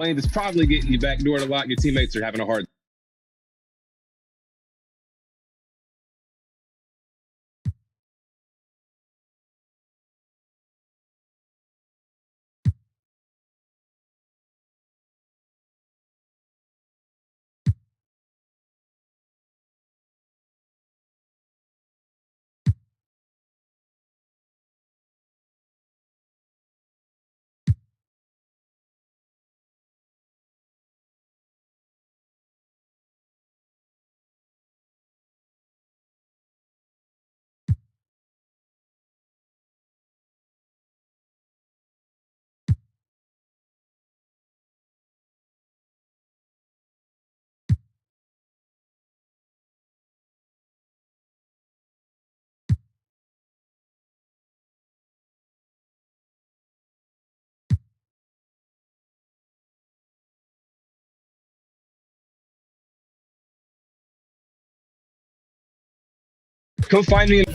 lane that's probably getting you backdoored a lot. Your teammates are having a hard. Come find me.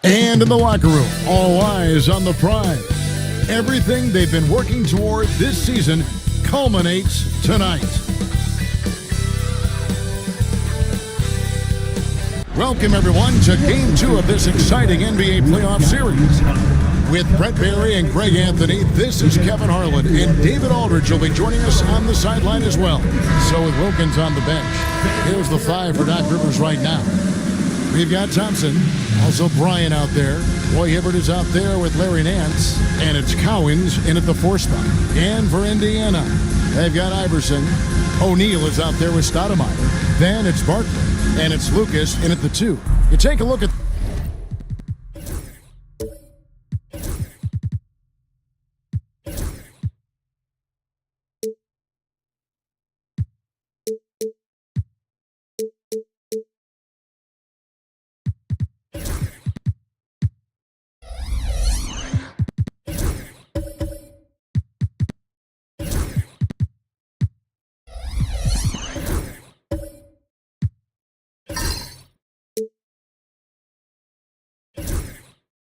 And in the locker room, all eyes on the prize. Everything they've been working toward this season culminates tonight. Welcome, everyone, to Game 2 of this exciting NBA playoff series. With Brett Barry and Greg Anthony, this is Kevin Harlan, and David Aldridge will be joining us on the sideline as well. So with Wilkins on the bench, here's the 5 for Doc Rivers right now. We've got Thompson, also Bryant out there. Roy Hibbert is out there with Larry Nance, and it's Cowens in at the 4 spot. And for Indiana, they've got Iverson. O'Neal is out there with Stoudemire. Then it's Barkley, and it's Lucas in at the 2. You take a look at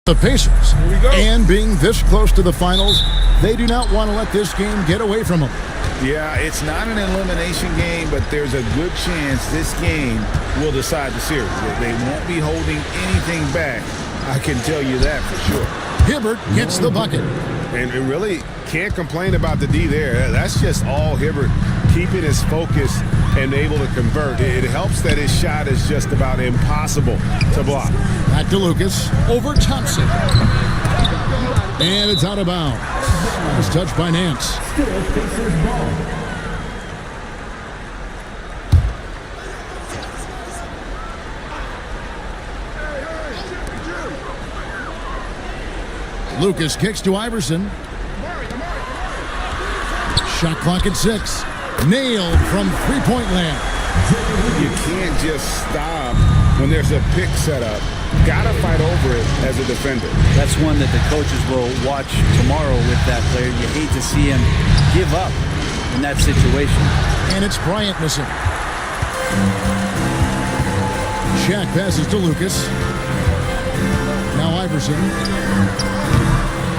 the Pacers. And being this close to the finals, they do not want to let this game get away from them. Yeah, it's not an elimination game, but there's a good chance this game will decide the series. They won't be holding anything back. I can tell you that for sure. Hibbert gets the bucket. And really can't complain about the D there. That's just all Hibbert, keeping his focus and able to convert. It helps that his shot is just about impossible to block. Back to Lucas. Over Thompson. And it's out of bounds. It's touched by Nance. Lucas kicks to Iverson. Shot clock at 6. Nailed from three-point land. You can't just stop when there's a pick set up. Gotta fight over it as a defender. That's one that the coaches will watch tomorrow with that player. You hate to see him give up in that situation. And it's Bryant missing. Shaq passes to Lucas. Now Iverson.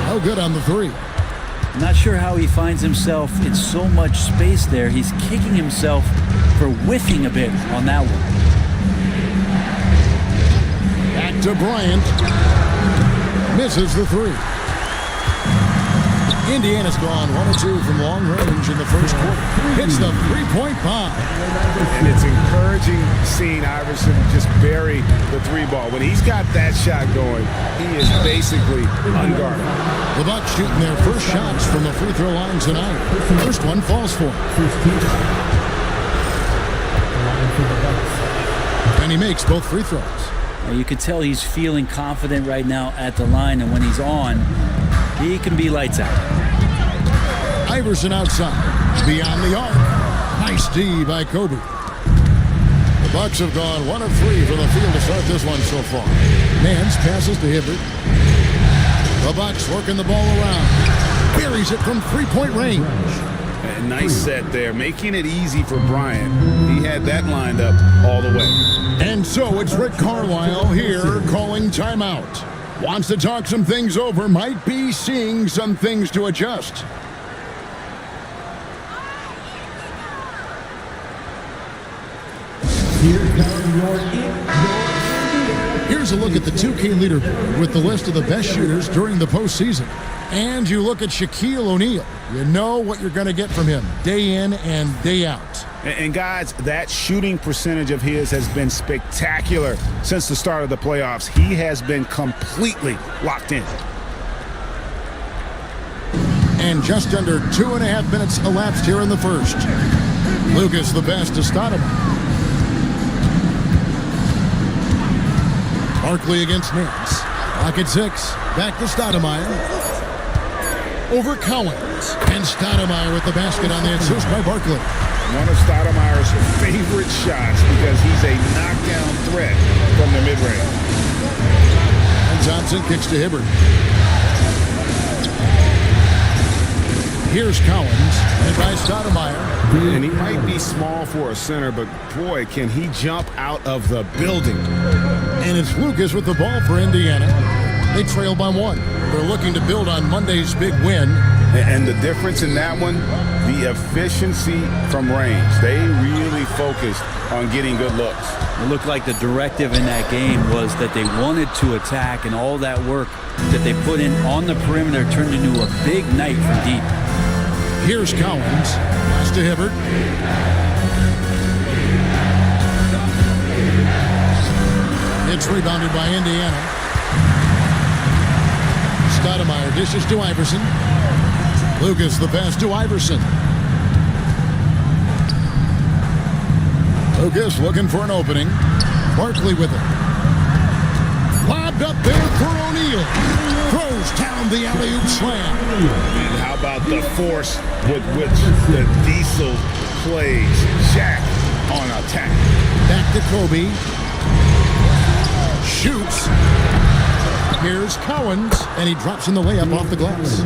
Oh, good on the 3. Not sure how he finds himself in so much space there. He's kicking himself for whiffing a bit on that one. Back to Bryant. Misses the 3. Indiana's gone 1 of 2 from long range in the first quarter. Hits the three-point bomb. And it's encouraging seeing Iverson just bury the 3 ball. When he's got that shot going, he is basically unguarded. The Bucks shooting their first shots from the free throw line tonight. First one falls for him. And he makes both free throws. You can tell he's feeling confident right now at the line, and when he's on, he can be lights out. Iverson outside, beyond the arc. Nice D by Kobe. The Bucks have gone 1 of 3 from the field to start this one so far. Nance passes to Hibbert. The Bucks working the ball around. Buries it from three-point range. A nice set there, making it easy for Bryant. He had that lined up all the way. And so it's Rick Carlisle here calling timeout. Wants to talk some things over, might be seeing some things to adjust. Here's a look at the 2K leaderboard with the list of the best shooters during the postseason. And you look at Shaquille O'Neal. You know what you're going to get from him day in and day out. And guys, that shooting percentage of his has been spectacular since the start of the playoffs. He has been completely locked in. And just under 2.5 minutes elapsed here in the first. Lucas the best to Stoudemire. Barkley against Nance. Lock at 6. Back to Stoudemire. Over Cowens. And Stoudemire with the basket on the assist by Barkley. One of Stoudemire's favorite shots because he's a knockdown threat from the mid-range. And Thompson kicks to Hibbert. Here's Cowens, and by Stoudemire. And he might be small for a center, but boy, can he jump out of the building. And it's Lucas with the ball for Indiana. They trail by 1. They're looking to build on Monday's big win. And the difference in that one, the efficiency from range. They really focused on getting good looks. It looked like the directive in that game was that they wanted to attack, and all that work that they put in on the perimeter turned into a big night from deep. Here's Cowens. Pass to Hibbert. It's rebounded by Indiana. Stoudemire dishes to Iverson. Lucas the pass to Iverson. Lucas looking for an opening. Barkley with it. Lobbed up there for O'Neal. Throws down the alley-oop slam. And how about the force with which the Diesel plays Shaq on attack? Back to Kobe. Shoots. Here's Cowens, and he drops in the layup off the glass.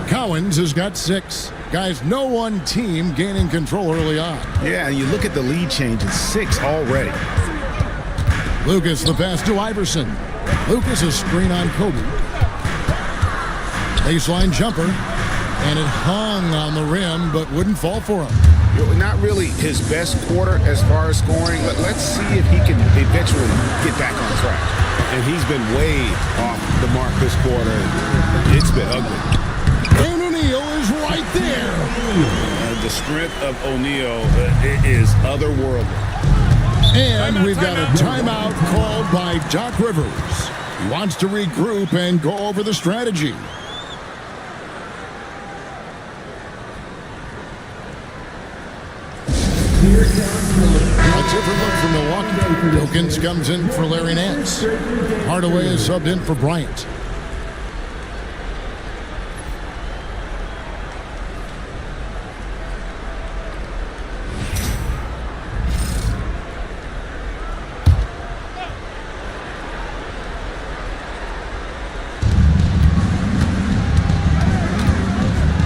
Cowens has got 6. Guys, no one team gaining control early on. Yeah, and you look at the lead change, it's 6 already. Lucas the pass to Iverson. Lucas a screen on Kobe. Baseline jumper, and it hung on the rim but wouldn't fall for him. Not really his best quarter as far as scoring, but let's see if he can eventually get back on track. And he's been way off the mark this quarter. It's been ugly. And O'Neal is right there. The strength of O'Neal is otherworldly. And we've got a timeout called by Doc Rivers. He wants to regroup and go over the strategy. A different look from Milwaukee. Wilkins comes in for Larry Nance. Hardaway is subbed in for Bryant.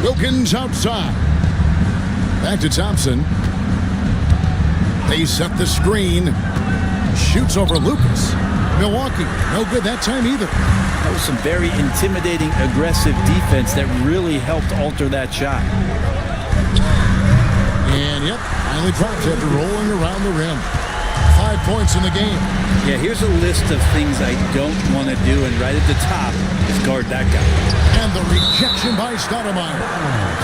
Wilkins outside. Back to Thompson. They set the screen. Shoots over Lucas. Milwaukee, no good that time either. That was some very intimidating, aggressive defense that really helped alter that shot. And yep, finally drops after rolling around the rim. 5 points in the game. Yeah, here's a list of things I don't want to do, and right at the top is guard that guy. And the rejection by Stoudemire.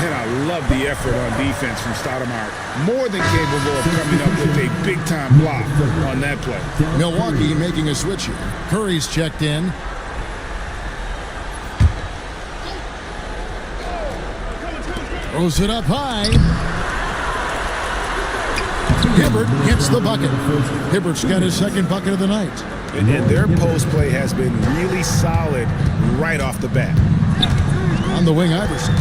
And I love the effort on defense from Stoudemire. More than capable of coming up with a big-time block on that play. Milwaukee making a switch here. Curry's checked in. Throws it up high. Hibbert gets the bucket. Hibbert's got his second bucket of the night. And their post play has been really solid right off the bat. On the wing, Iverson.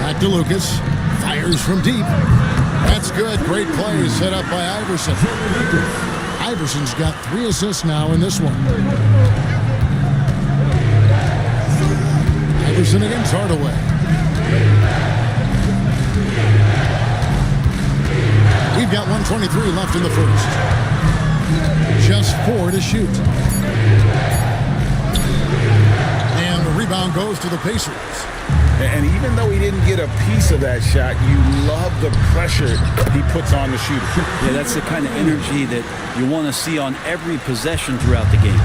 Back to Lucas. Fires from deep. That's good. Great play set up by Iverson. Iverson's got 3 assists now in this one. Iverson against Hardaway. We've got 1:23 left in the first. Just 4 to shoot. And the rebound goes to the Pacers. And even though he didn't get a piece of that shot, you love the pressure he puts on the shooter. Yeah, that's the kind of energy that you want to see on every possession throughout the game.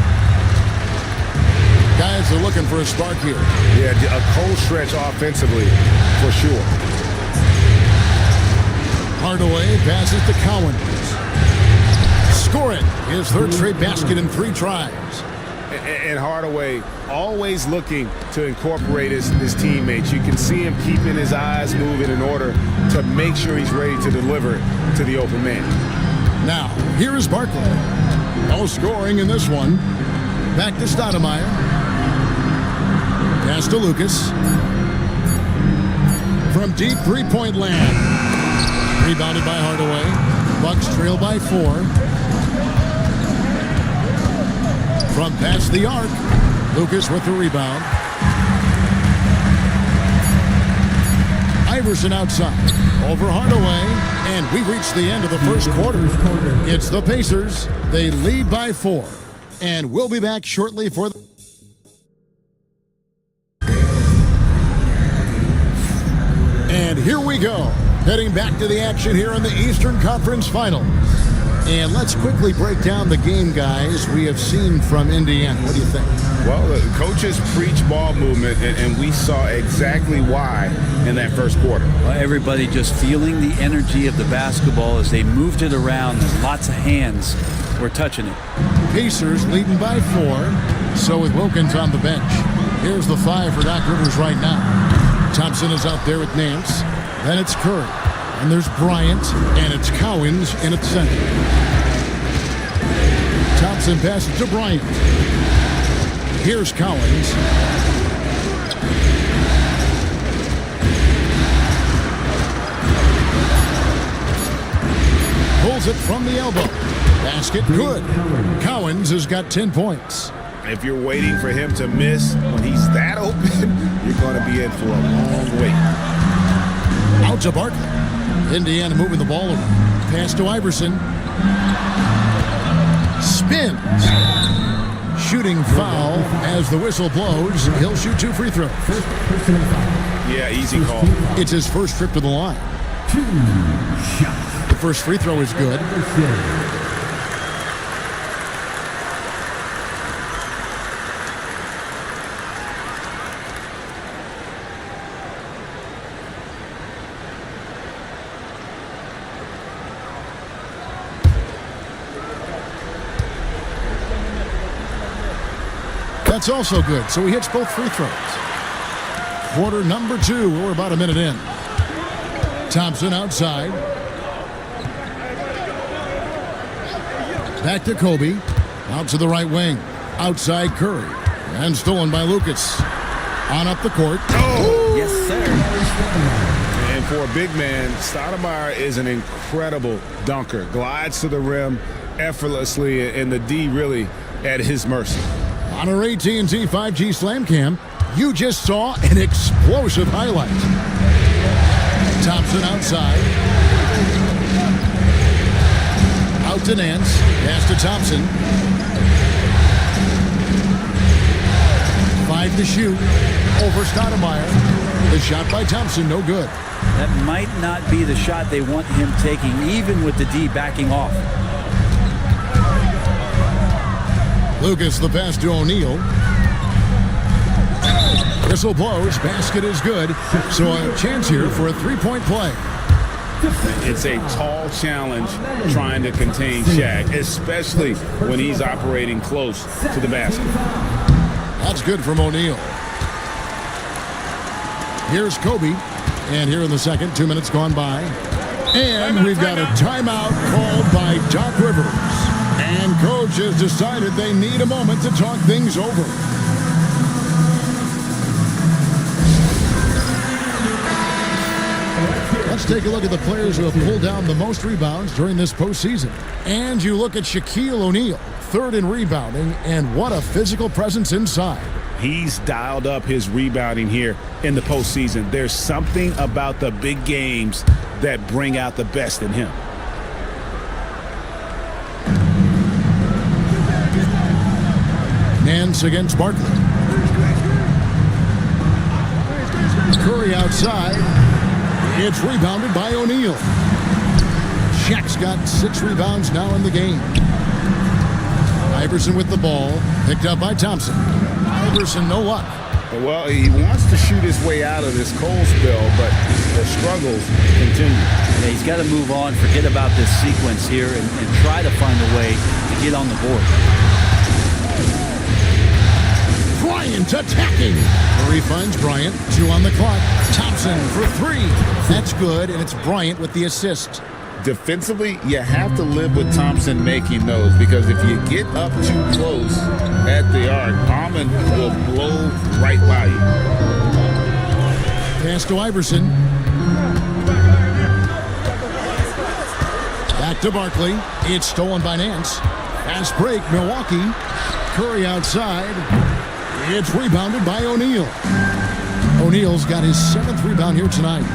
Guys are looking for a spark here. Yeah, a cold stretch offensively for sure. Hardaway passes to Cowens. Score it. His third straight basket in 3 tries. And Hardaway always looking to incorporate his teammates. You can see him keeping his eyes moving in order to make sure he's ready to deliver to the open man. Now, here is Barkley. No scoring in this one. Back to Stoudemire. Pass to Lucas. From deep three-point land. Rebounded by Hardaway. Bucks trail by 4. From past the arc. Lucas with the rebound. Iverson outside. Over Hardaway. And we've reached the end of the first quarter. It's the Pacers. They lead by 4. And we'll be back shortly for the... And here we go. Heading back to the action here in the Eastern Conference Finals. And let's quickly break down the game, guys, we have seen from Indiana. What do you think? Well, the coaches preach ball movement, and we saw exactly why in that first quarter. Well, everybody just feeling the energy of the basketball as they moved it around, and lots of hands were touching it. Pacers leading by 4. So with Wilkins on the bench. Here's the 5 for Doc Rivers right now. Thompson is out there with Nance. Then it's Curry. And there's Bryant. And it's Cowens in at center. Thompson passes to Bryant. Here's Cowens. Pulls it from the elbow. Basket good. Cowens has got 10 points. If you're waiting for him to miss when he's that open, you're going to be in for a long wait. Out to Barkley. Indiana moving the ball over. Pass to Iverson. Spins. Shooting foul as the whistle blows. He'll shoot 2 free throws. Yeah, easy call. It's his first trip to the line. The first free throw is good. That's also good. So he hits both free throws. Quarter number 2. We're about a minute in. Thompson outside. Back to Kobe. Out to the right wing. Outside Curry. And stolen by Lucas. On up the court. Oh! Yes, sir. And for a big man, Stoudemire is an incredible dunker. Glides to the rim effortlessly, and the D really at his mercy. On our AT&T 5G Slam Cam, you just saw an explosive highlight. Thompson outside. Out to Nance. Pass to Thompson. 5 to shoot. Over Stoudemire. The shot by Thompson, no good. That might not be the shot they want him taking, even with the D backing off. Lucas the pass to O'Neal. Whistle blows. Basket is good. So a chance here for a three-point play. It's a tall challenge trying to contain Shaq, especially when he's operating close to the basket. That's good from O'Neal. Here's Kobe. And here in the second, 2 minutes gone by. And we've got a timeout called by Doc Rivers. And coach has decided they need a moment to talk things over. Let's take a look at the players who have pulled down the most rebounds during this postseason. And you look at Shaquille O'Neal, 3rd in rebounding, and what a physical presence inside. He's dialed up his rebounding here in the postseason. There's something about the big games that bring out the best in him. Nance against Barkley. Curry outside. It's rebounded by O'Neal. Shaq's got 6 rebounds now in the game. Iverson with the ball. Picked up by Thompson. Iverson, no luck. Well, he wants to shoot his way out of this cold spell, but the struggles continue. Yeah, he's got to move on, forget about this sequence here, and try to find a way to get on the board. Bryant attacking. Curry finds Bryant. 2 on the clock. Thompson for 3. That's good, and it's Bryant with the assist. Defensively, you have to live with Thompson making those, because if you get up too close at the arc, Almond will blow right by you. Pass to Iverson. Back to Barkley. It's stolen by Nance. Fast break, Milwaukee. Curry outside. It's rebounded by O'Neal. O'Neal's got his 7th rebound here tonight.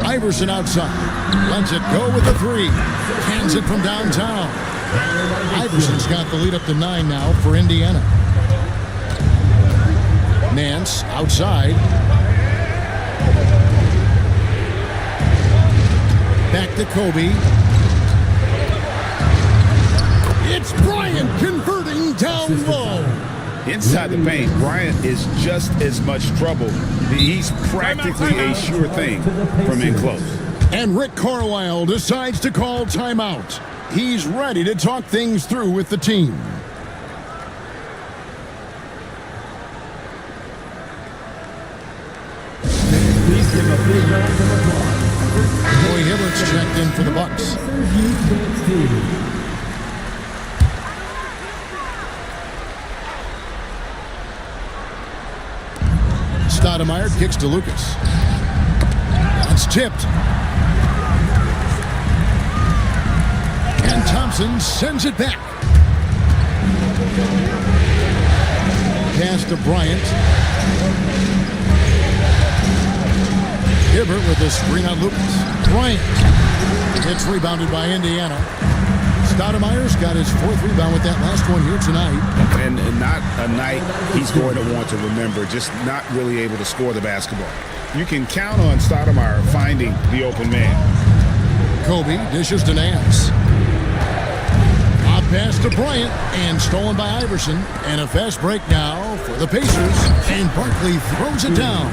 Iverson outside. Lets it go with the 3. Cans it from downtown. Iverson's got the lead up to 9 now for Indiana. Nance outside. Back to Kobe. It's Bryant converting down low. Inside the paint, Bryant is just as much trouble. He's practically a sure thing from in close. And Rick Carlisle decides to call timeout. He's ready to talk things through with the team. Please give a big round of applause. Roy Hibbert's checked in for the Bucks. Stoudemire kicks to Lucas. It's tipped. And Thompson sends it back. Pass to Bryant. Hibbert with the screen on Lucas. Bryant. It's rebounded by Indiana. Stoudemire's got his 4th rebound with that last one here tonight. And not a night he's going to want to remember, just not really able to score the basketball. You can count on Stoudemire finding the open man. Kobe dishes to Nance. Off pass to Bryant and stolen by Iverson. And a fast break now for the Pacers. And Barkley throws it down.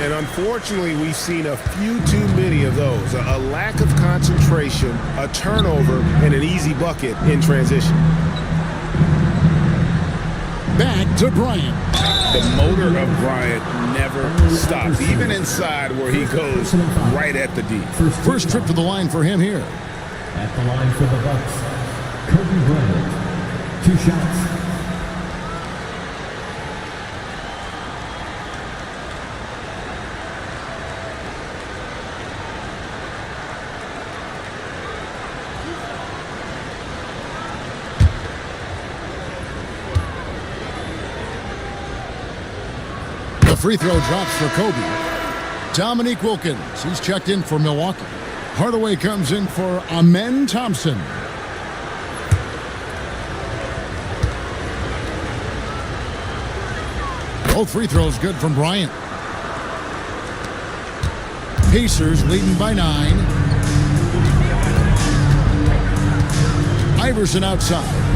And unfortunately, we've seen a few too many of those. A lack of concentration, a turnover, and an easy bucket in transition. Back to Bryant. The motor of Bryant never stops, even inside where he goes right at the D. First trip to the line for him here. At the line for the Bucks, Kobe Bryant. 2 shots. The free throw drops for Kobe. Dominique Wilkins, he's checked in for Milwaukee. Hardaway comes in for Amen Thompson. Both free throws good from Bryant. Pacers leading by 9. Iverson outside.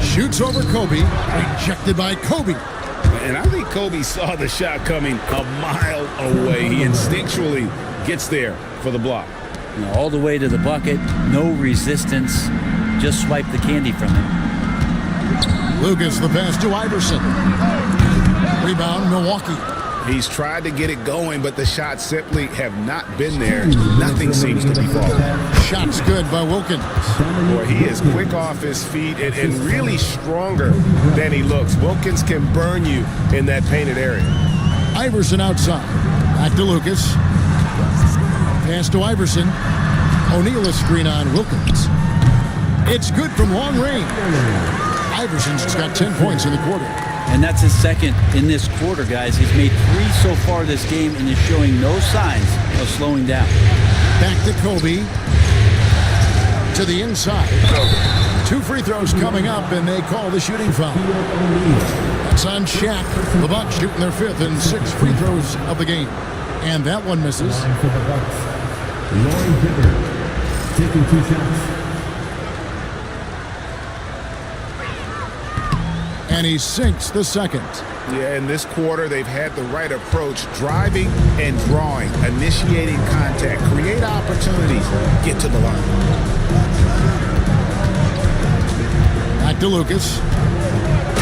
Shoots over Kobe. Rejected by Kobe. And I think Kobe saw the shot coming a mile away. He instinctually gets there for the block. All the way to the bucket, no resistance. Just swipe the candy from him. Lucas the pass to Iverson. Rebound Milwaukee. He's tried to get it going, but the shots simply have not been there. Nothing seems to be falling. Shots good by Wilkins. Boy, he is quick off his feet and really stronger than he looks. Wilkins can burn you in that painted area. Iverson outside. Back to Lucas. Pass to Iverson. O'Neal a screen on Wilkins. It's good from long range. Iverson's just got 10 points in the quarter. And that's his 2nd in this quarter, guys. He's made 3 so far this game and is showing no signs of slowing down. Back to Kobe. To the inside. 2 free throws coming up, and they call the shooting foul. That's on Shaq. The Bucks shooting their 5th and 6th free throws of the game. And that one misses. Line for the Bucks, Roy Hibbert. Taking 2 shots. And he sinks the 2nd. Yeah, in this quarter, they've had the right approach, driving and drawing, initiating contact, create opportunities, get to the line. Back to Lucas.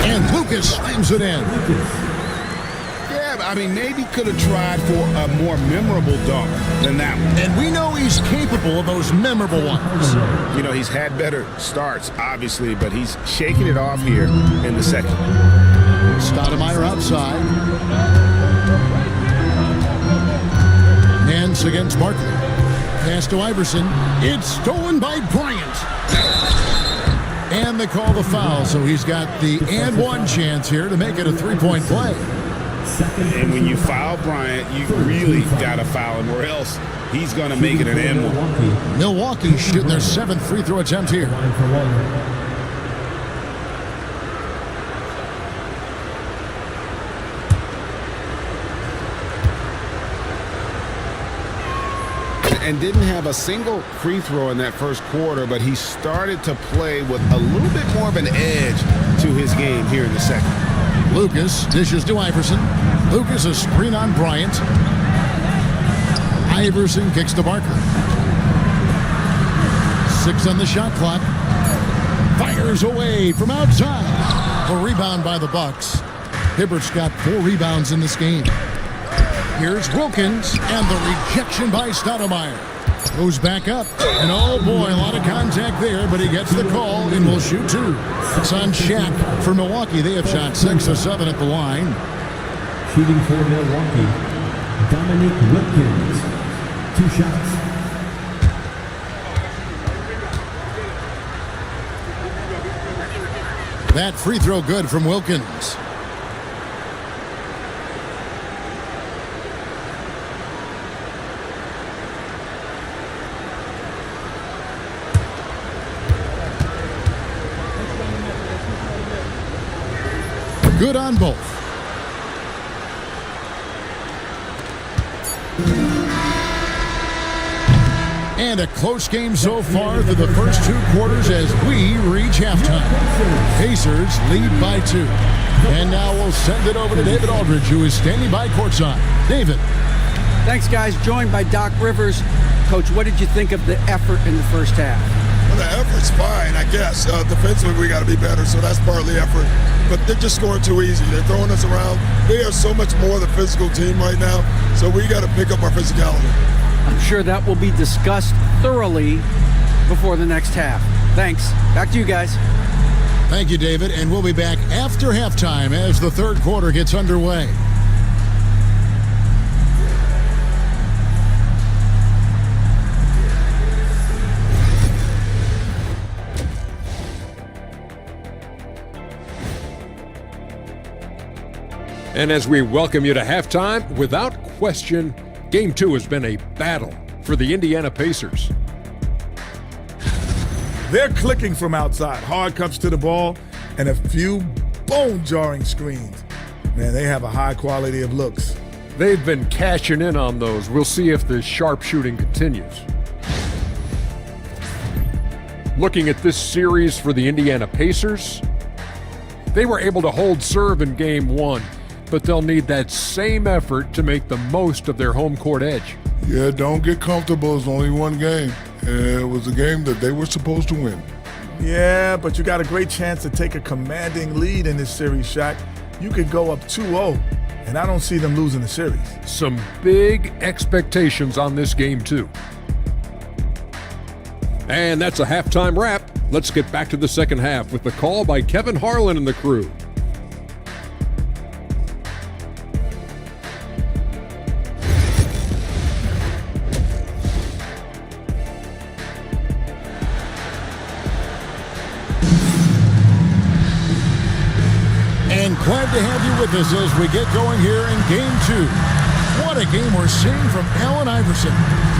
And Lucas slams it in. Yeah, I mean, maybe could have tried for a more memorable dunk than that one. And we know he's capable of those memorable ones. You know, he's had better starts, obviously, but he's shaking it off here in the 2nd. Stoudemire outside. Nance against Barkley. Pass to Iverson. It's stolen by Bryant. And they call the foul, so he's got the and one chance here to make it a 3-point play. And when you foul Bryant, you really got to foul him, or else he's going to make it an and one. Milwaukee shooting their 7th free throw attempt here. and didn't have a single free throw in that first quarter, but he started to play with a little bit more of an edge to his game here in the second. Lucas dishes to Iverson. Lucas a screen on Bryant. Iverson kicks to Barkley. 6 on the shot clock. Fires away from outside. A rebound by the Bucks. Hibbert's got 4 rebounds in this game. Here's Wilkins, and the rejection by Stoudemire. Goes back up, and oh boy, a lot of contact there, but he gets the call and will shoot 2. It's on Shaq for Milwaukee. They have shot 6 of 7 at the line. Shooting for Milwaukee, Dominic Wilkins. 2 shots. That free throw good from Wilkins. Good on both. And a close game so far through the first 2 quarters as we reach halftime. Pacers lead by 2. And now we'll send it over to David Aldridge, who is standing by courtside. David. Thanks, guys. Joined by Doc Rivers. Coach, what did you think of the effort in the first half? Well, the effort's fine, I guess. Defensively, we got to be better, so that's partly effort. But they're just scoring too easy. They're throwing us around. They are so much more the physical team right now, so we got to pick up our physicality. I'm sure that will be discussed thoroughly before the next half. Thanks. Back to you guys. Thank you, David. And we'll be back after halftime as the third quarter gets underway. And as we welcome you to halftime, without question, Game 2 has been a battle for the Indiana Pacers. They're clicking from outside. Hard comes to the ball and a few bone-jarring screens. Man, they have a high quality of looks. They've been cashing in on those. We'll see if the sharpshooting continues. Looking at this series for the Indiana Pacers, they were able to hold serve in Game 1, but they'll need that same effort to make the most of their home court edge. Yeah, don't get comfortable. It's only one game. It was a game that they were supposed to win. Yeah, but you got a great chance to take a commanding lead in this series, Shaq. You could go up 2-0, and I don't see them losing the series. Some big expectations on this game, too. And that's a halftime wrap. Let's get back to the second half with the call by Kevin Harlan and the crew. And glad to have you with us as we get going here in Game 2. What a game we're seeing from Allen Iverson.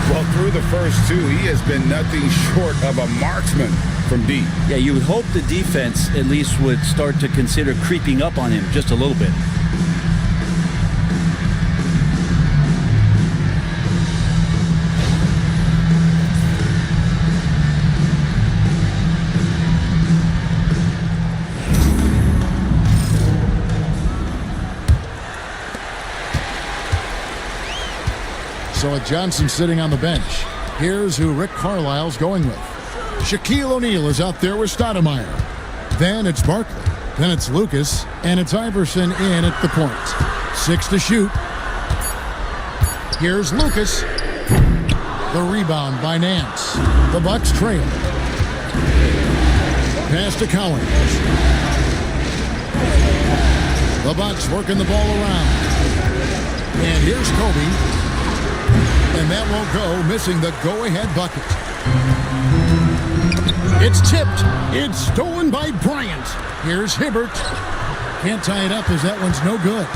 Well, through the first 2, he has been nothing short of a marksman from deep. Yeah, you would hope the defense at least would start to consider creeping up on him just a little bit. So with Johnson sitting on the bench, here's who Rick Carlisle's going with. Shaquille O'Neal is out there with Stoudemire. Then it's Barkley. Then it's Lucas. And it's Iverson in at the point. 6 to shoot. Here's Lucas. The rebound by Nance. The Bucks trail. Pass to Collins. The Bucks working the ball around. And here's Kobe. And that won't go, missing the go-ahead bucket. It's tipped. It's stolen by Bryant. Here's Hibbert. Can't tie it up as that one's no good.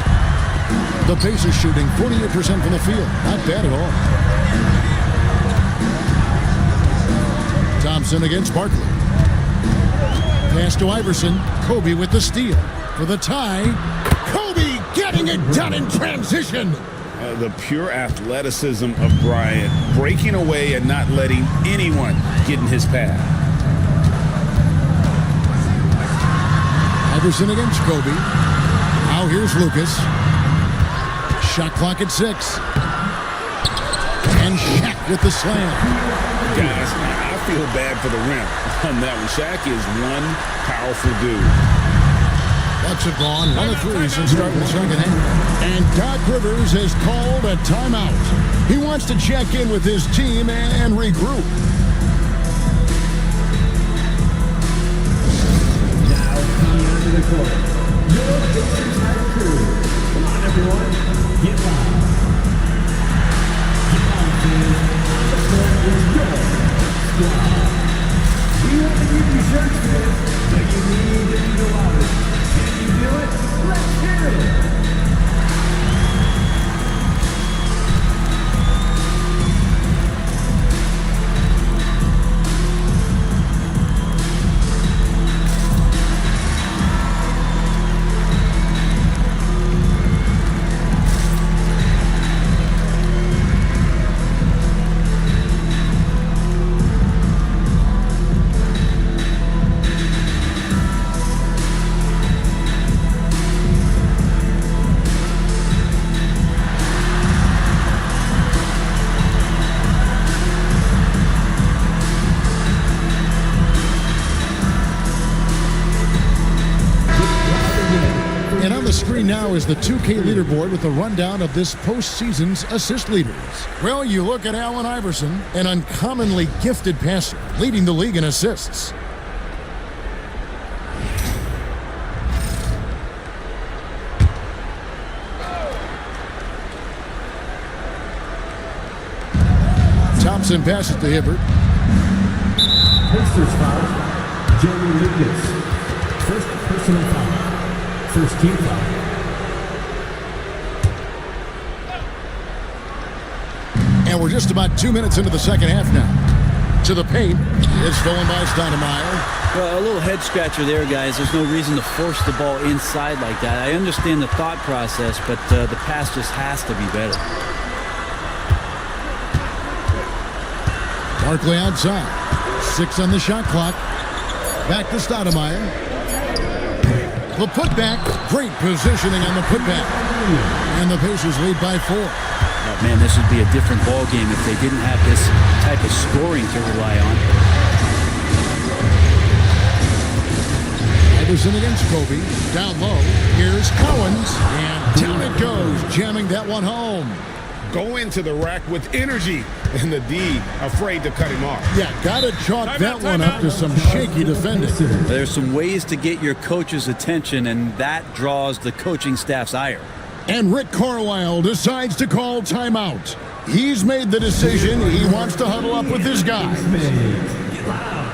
The Pacers shooting 48% from the field. Not bad at all. Thompson against Barkley. Pass to Iverson. Kobe with the steal. For the tie. Kobe getting it done in transition. the pure athleticism of Bryant, breaking away and not letting anyone get in his path. Iverson against Kobe. Now here's Lucas. Shot clock at 6. And Shaq with the slam. Guys, I feel bad for the rim on that one. Shaq is one powerful dude. Bucks have gone 1 of 3 since starting the second half. And Doc Rivers has called a timeout. He wants to check in with his team and regroup. Now coming onto the court, your Pacers high crew. Come on, everyone, get loud. Get loud, kids. The court is your squad. We want to give you shirts, kids, but you need to be the loudest. Can you do it? Let's hear it. And on the screen now is the 2K leaderboard with a rundown of this postseason's assist leaders. Well, you look at Allen Iverson, an uncommonly gifted passer, leading the league in assists. Thompson passes to Hibbert. Pacers foul. Jeremy Lucas. First personal foul. First team foul. And we're just about 2 minutes into the second half now. To the paint. It's stolen by Stoudemire. Well, a little head scratcher there, guys. There's no reason to force the ball inside like that. I understand the thought process, but the pass just has to be better. Barkley outside. 6 on the shot clock. Back to Stoudemire. The putback. Great positioning on the putback. And the Pacers lead by 4. Oh, man, this would be a different ball game if they didn't have this type of scoring to rely on. Iverson against Kobe. Down low. Here's Cowens. And down it goes. Jamming that one home. Go into the rack with energy, and the D afraid to cut him off. Yeah, got to chalk that one up to some shaky defending. There's some ways to get your coach's attention, and that draws the coaching staff's ire. And Rick Carlisle decides to call timeout. He's made the decision. He wants to huddle up with his guys. Get loud.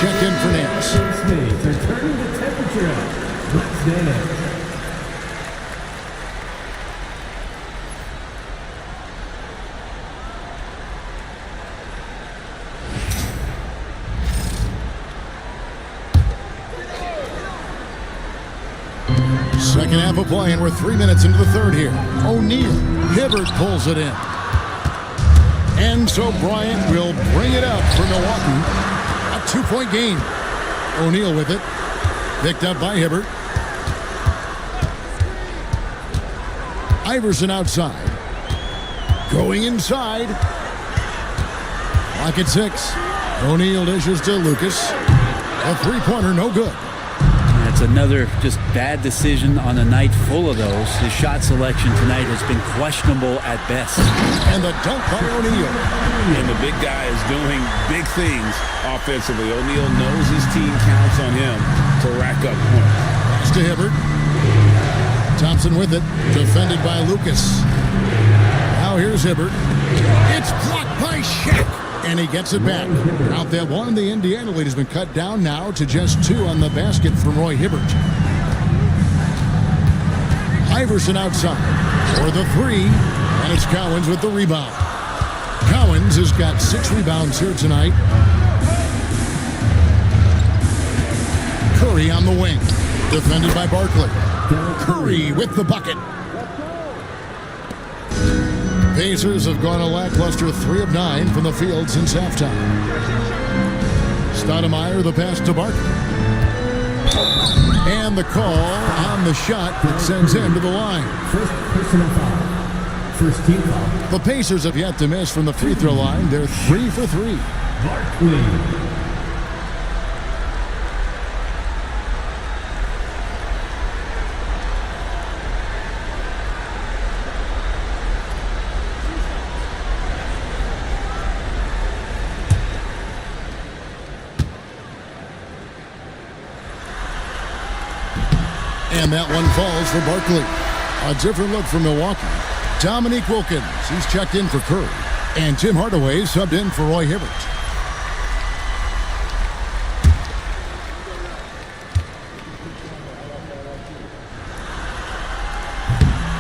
Checked in for Nance. They're turning the temperature up. Let's dance. Second half of play, and we're 3 minutes into the third here. O'Neal. Hibbert pulls it in. And so Bryant will bring it up for Milwaukee. A 2-point game. O'Neal with it. Picked up by Hibbert. Iverson outside. Going inside. Clock at 6. O'Neal dishes to Lucas. A three-pointer, no good. That's another just bad decision on a night full of those. His shot selection tonight has been questionable at best. And the dunk by O'Neal. And the big guy is doing big things offensively. O'Neal knows his team counts on him to rack up points. Pass to Hibbert. Thompson with it. Defended by Lucas. Now here's Hibbert. It's blocked by Shaq. And he gets it back. Out that one, the Indiana lead has been cut down now to just 2 on the basket from Roy Hibbert. Iverson outside for the 3. And it's Cowens with the rebound. Cowens has got 6 rebounds here tonight. Curry on the wing. Defended by Barkley. Curry with the bucket. Pacers have gone a lackluster 3 of 9 from the field since halftime. Stoudemire the pass to Barkley. And the call on the shot that sends him to the line. First personal foul. First team foul. The Pacers have yet to miss from the free throw line. They're 3 for 3. Barkley. And that one falls for Barkley. A different look from Milwaukee. Dominique Wilkins, he's checked in for Curry. And Tim Hardaway subbed in for Roy Hibbert.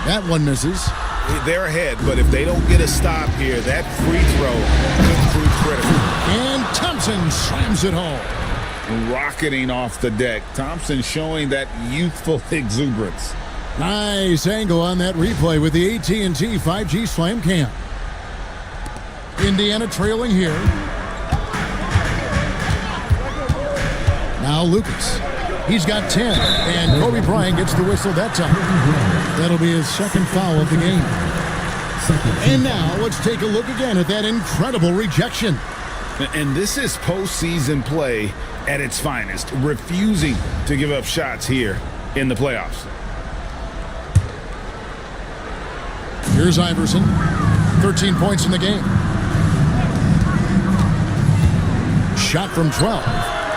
That one misses. They're ahead, but if they don't get a stop here, that free throw could prove critical. And Thompson slams it home. Rocketing off the deck. Thompson showing that youthful exuberance. Nice angle on that replay with the AT&T 5G Slam Cam. Indiana trailing here. Now Lucas. He's got 10, and Kobe Bryant gets the whistle that time. That'll be his second foul of the game. And now let's take a look again at that incredible rejection. And this is postseason play at its finest, refusing to give up shots here in the playoffs. Here's Iverson, 13 points in the game. Shot from 12,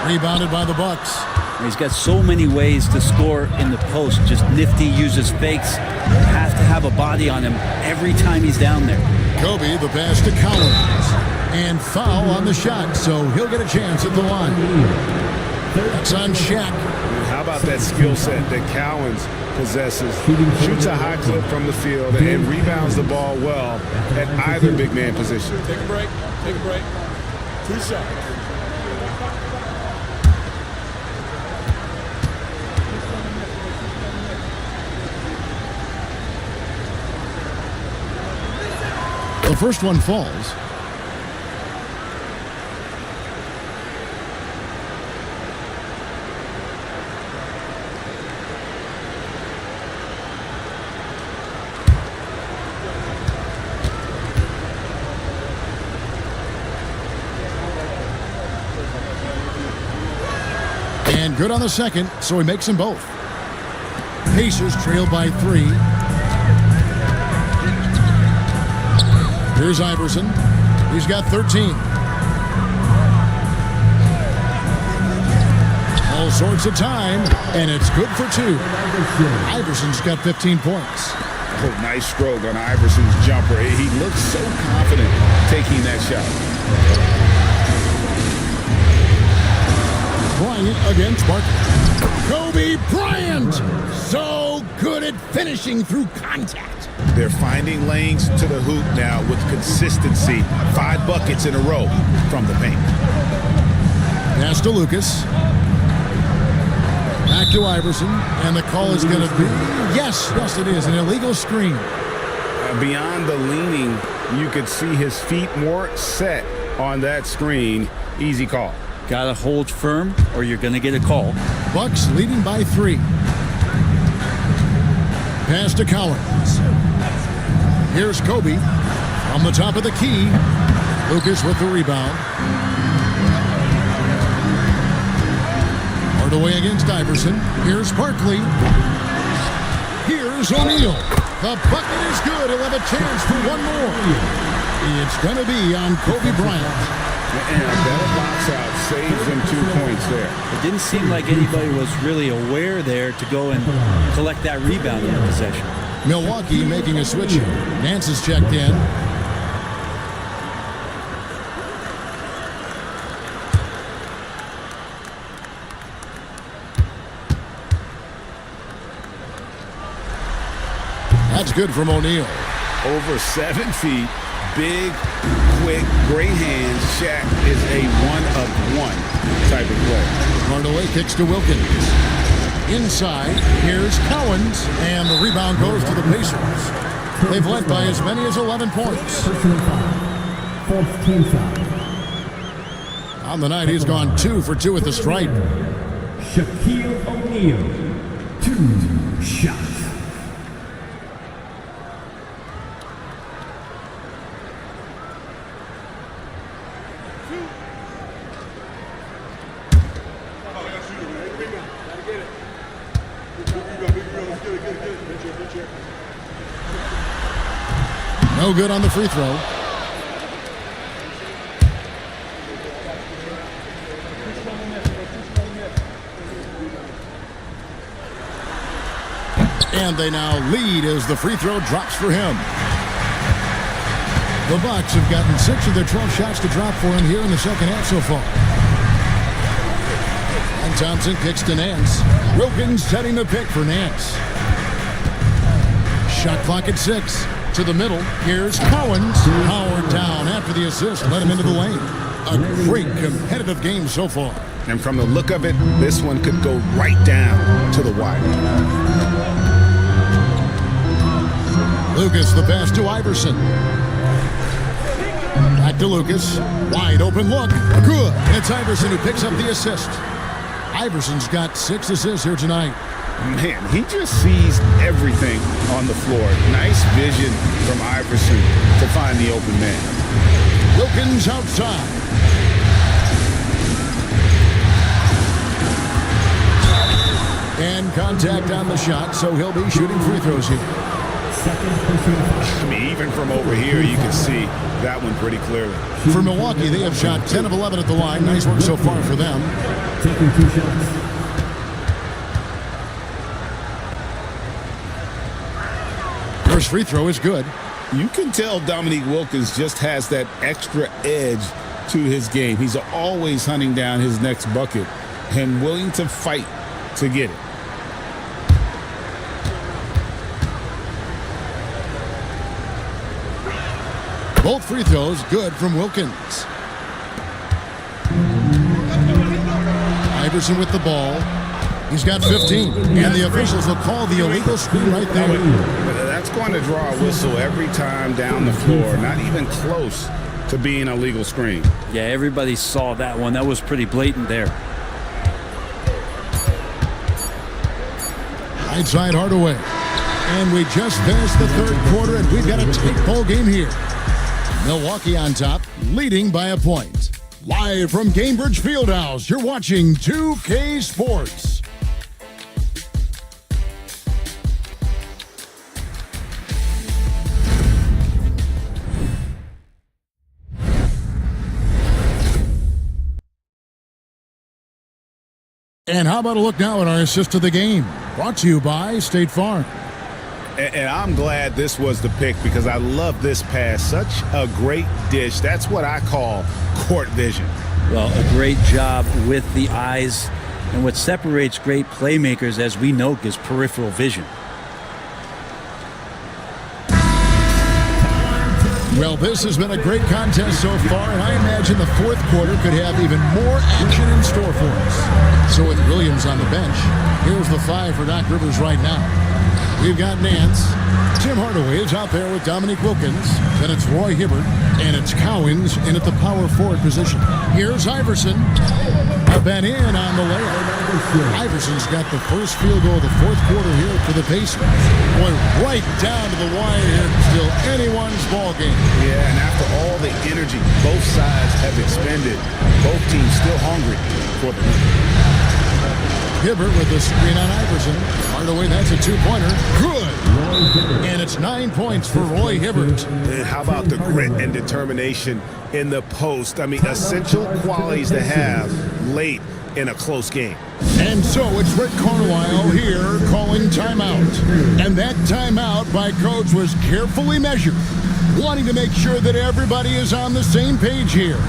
rebounded by the Bucks. He's got so many ways to score in the post. Just nifty, uses fakes. Have to have a body on him every time he's down there. Kobe, the pass to Collins. And foul on the shot, so he'll get a chance at the line. That's on Shaq. How about that skill set that Cowens possesses? Shoots a high clip from the field and rebounds the ball well at either big man position. Take a break. Take a break. 2 shots. The first one falls. And good on the second, so he makes them both. Pacers trail by 3. Here's Iverson. He's got 13. All sorts of time, and it's good for 2. Iverson's got 15 points. Oh, nice stroke on Iverson's jumper. He looks so confident taking that shot. Bryant against Barkley. Kobe Bryant! So good at finishing through contact. They're finding lanes to the hoop now with consistency. 5 buckets in a row from the paint. Pass to Lucas. Back to Iverson. And the call is going to be, yes, it is, an illegal screen. Beyond the leaning, you could see his feet more set on that screen. Easy call. Gotta hold firm or you're gonna get a call. Bucks leading by 3. Pass to Collins. Here's Kobe from the top of the key. Lucas with the rebound. Hardaway against Iverson. Here's Barkley. Here's O'Neal. The bucket is good. He'll have a chance for one more. It's going to be on Kobe Bryant. And a better box out saves them 2 points there. It didn't seem like anybody was really aware there to go and collect that rebound in the possession. Milwaukee making a switch here. Nance is checked in. That's good from O'Neal. Over 7 feet, big, quick, great hands. Shaq is a one-of-one type of player. Hardaway kicks to Wilkins. Inside, here's Cowens, and the rebound goes to the Pacers. They've led by as many as 11 points. Personal foul. Fourth team foul. On the night, he's gone 2 for 2 at the stripe. Shaquille O'Neal. 2 shots. No good on the free throw. And they now lead as the free throw drops for him. The Bucks have gotten 6 of their 12 shots to drop for him here in the second half so far. And Thompson kicks to Nance. Wilkins setting the pick for Nance. Shot clock at 6. To the middle. Here's Cowens. Howard down after the assist. Let him into the lane. A great competitive game so far. And from the look of it, this one could go right down to the wire. Lucas the pass to Iverson. Back to Lucas. Wide open look. Good. It's Iverson who picks up the assist. Iverson's got 6 assists here tonight. Man, he just sees everything on the floor. Nice vision from Iverson to find the open man. Wilkins outside. And contact on the shot, so he'll be shooting free throws here. I mean, even from over here, you can see that one pretty clearly. For Milwaukee, they have shot 10 of 11 at the line. Nice work so far for them. Taking 2 shots. First free throw is good. You can tell Dominique Wilkins just has that extra edge to his game. He's always hunting down his next bucket and willing to fight to get it. Both free throws good from Wilkins. Iverson with the ball. He's got 15, and the officials will call the illegal screen right there. That's going to draw a whistle every time down the floor. Not even close to being a legal screen. Yeah, everybody saw that one. That was pretty blatant there. Right side Hardaway. And we just finished the third quarter, and we've got a tight ball game here. Milwaukee on top, leading by a point. Live from Cambridge Fieldhouse, you're watching 2K Sports. And how about a look now at our assist of the game? Brought to you by State Farm. And I'm glad this was the pick because I love this pass. Such a great dish. That's what I call court vision. Well, a great job with the eyes. And what separates great playmakers, as we know, is peripheral vision. Well, this has been a great contest so far, and I imagine the fourth quarter could have even more action in store for us. So with Williams on the bench, here's the 5 for Doc Rivers right now. We've got Nance. Tim Hardaway is out there with Dominique Wilkins. Then it's Roy Hibbert, and it's Cowens in at the power forward position. Here's Iverson. Up and in on the layup. Iverson's got the first field goal of the fourth quarter here for the Pacers. Going right down to the wire here. Still anyone's ball game. Yeah, and after all the energy both sides have expended, both teams still hungry for the lead. Hibbert with the screen on Iverson. Hardaway, that's a two-pointer. Good. And it's 9 points for Roy Hibbert. And how about the grit and determination in the post? I mean, essential qualities to have late in a close game. And so it's Rick Carlisle here calling timeout. And that timeout by Coach was carefully measured, wanting to make sure that everybody is on the same page here.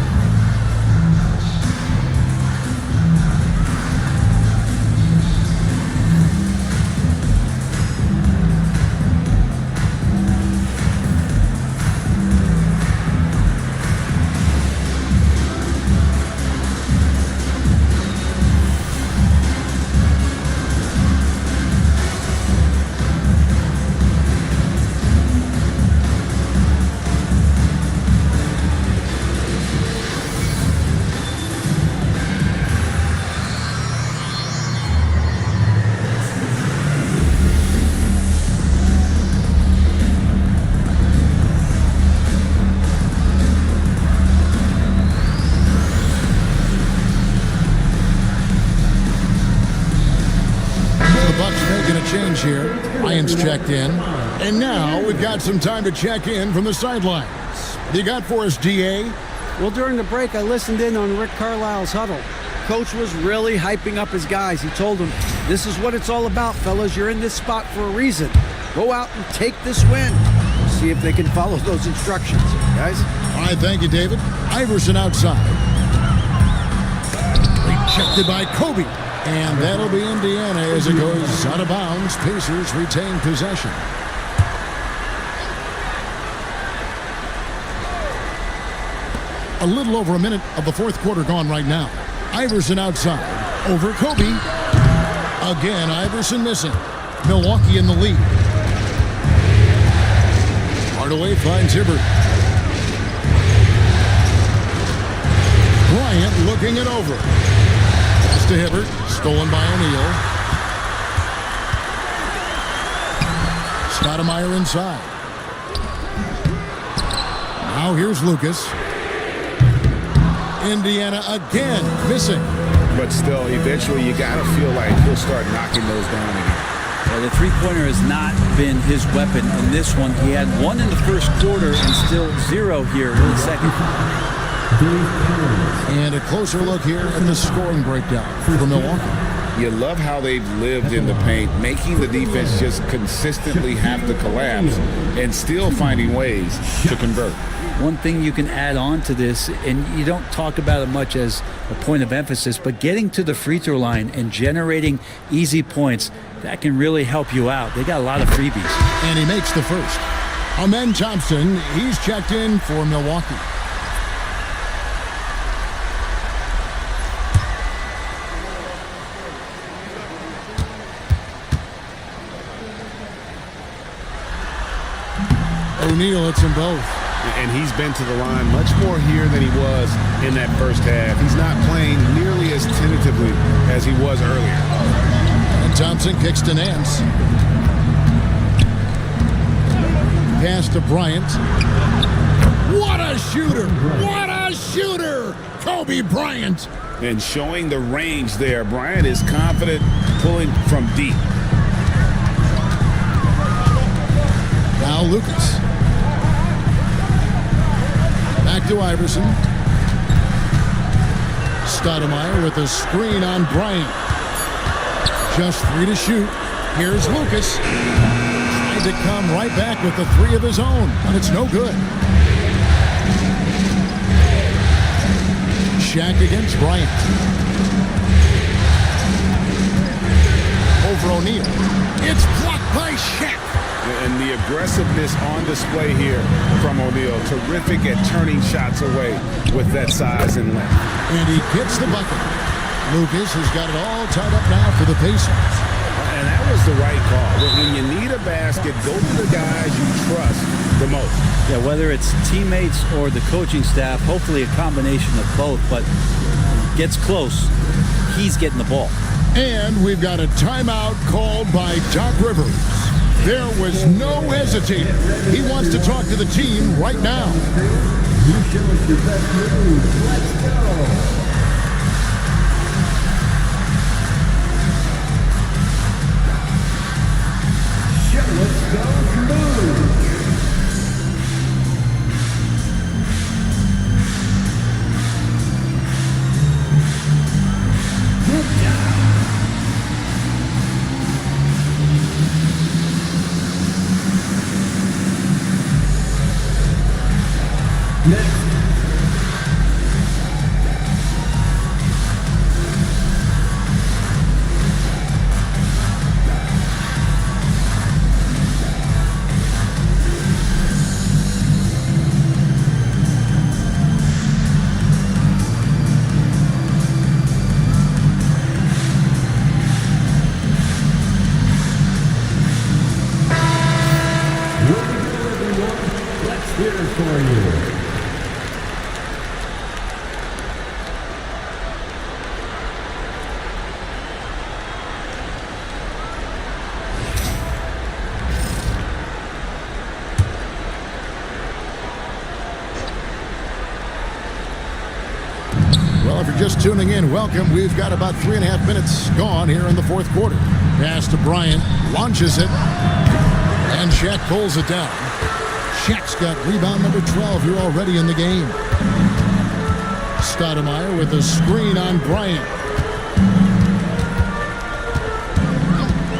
Change here. Ryan's checked in. And now we've got some time to check in from the sidelines. You got for us, DA? Well, during the break, I listened in on Rick Carlisle's huddle. Coach was really hyping up his guys. He told them, this is what it's all about, fellas. You're in this spot for a reason. Go out and take this win. See if they can follow those instructions, guys. All right, thank you, David. Iverson outside. Rejected by Kobe. And that'll be Indiana as it goes out of bounds. Pacers retain possession. A little over a minute of the fourth quarter gone right now. Iverson outside. Over Kobe. Again, Iverson missing. Milwaukee in the lead. Hardaway finds Hibbert. Bryant looking it over. To Hibbert, stolen by O'Neal. Stoudemire inside. Now here's Lucas. Indiana again missing. But still, eventually you got to feel like he'll start knocking those down again. Yeah, the three-pointer has not been his weapon in this one. He had one in the first quarter and still zero here in the second. And a closer look here at the scoring breakdown for Milwaukee. You love how they've lived in the paint, making the defense just consistently have to collapse and still finding ways to convert. One thing you can add on to this, and you don't talk about it much as a point of emphasis, but getting to the free throw line and generating easy points, that can really help you out. They got a lot of freebies. And he makes the first. Amen Thompson, he's checked in for Milwaukee. O'Neal hits them both. And he's been to the line much more here than he was in that first half. He's not playing nearly as tentatively as he was earlier. And Thompson kicks to Nance. Pass to Bryant. What a shooter! What a shooter! Kobe Bryant. And showing the range there. Bryant is confident pulling from deep. Now Lucas. Back to Iverson. Stoudemire with a screen on Bryant. Just 3 to shoot. Here's Lucas. Tried to come right back with the 3 of his own, but it's no good. Shaq against Bryant. Over O'Neal. It's blocked by Shaq. And the aggressiveness on display here from O'Neal. Terrific at turning shots away with that size and length. And he gets the bucket. Lucas has got it all tied up now for the Pacers. And that was the right call. When you need a basket, go to the guys you trust the most. Yeah, whether it's teammates or the coaching staff, hopefully a combination of both, but gets close, he's getting the ball. And we've got a timeout called by Doc Rivers. There was no hesitating. He wants to talk to the team right now. You show us your best move. Let's go. Let's go, move. Get down. Next. Well, if you're just tuning in, welcome. We've got about 3.5 minutes gone here in the fourth quarter. Pass to Bryant, launches it, and Shaq pulls it down. Shaq's got rebound number 12 here already in the game. Stoudemire with a screen on Bryant.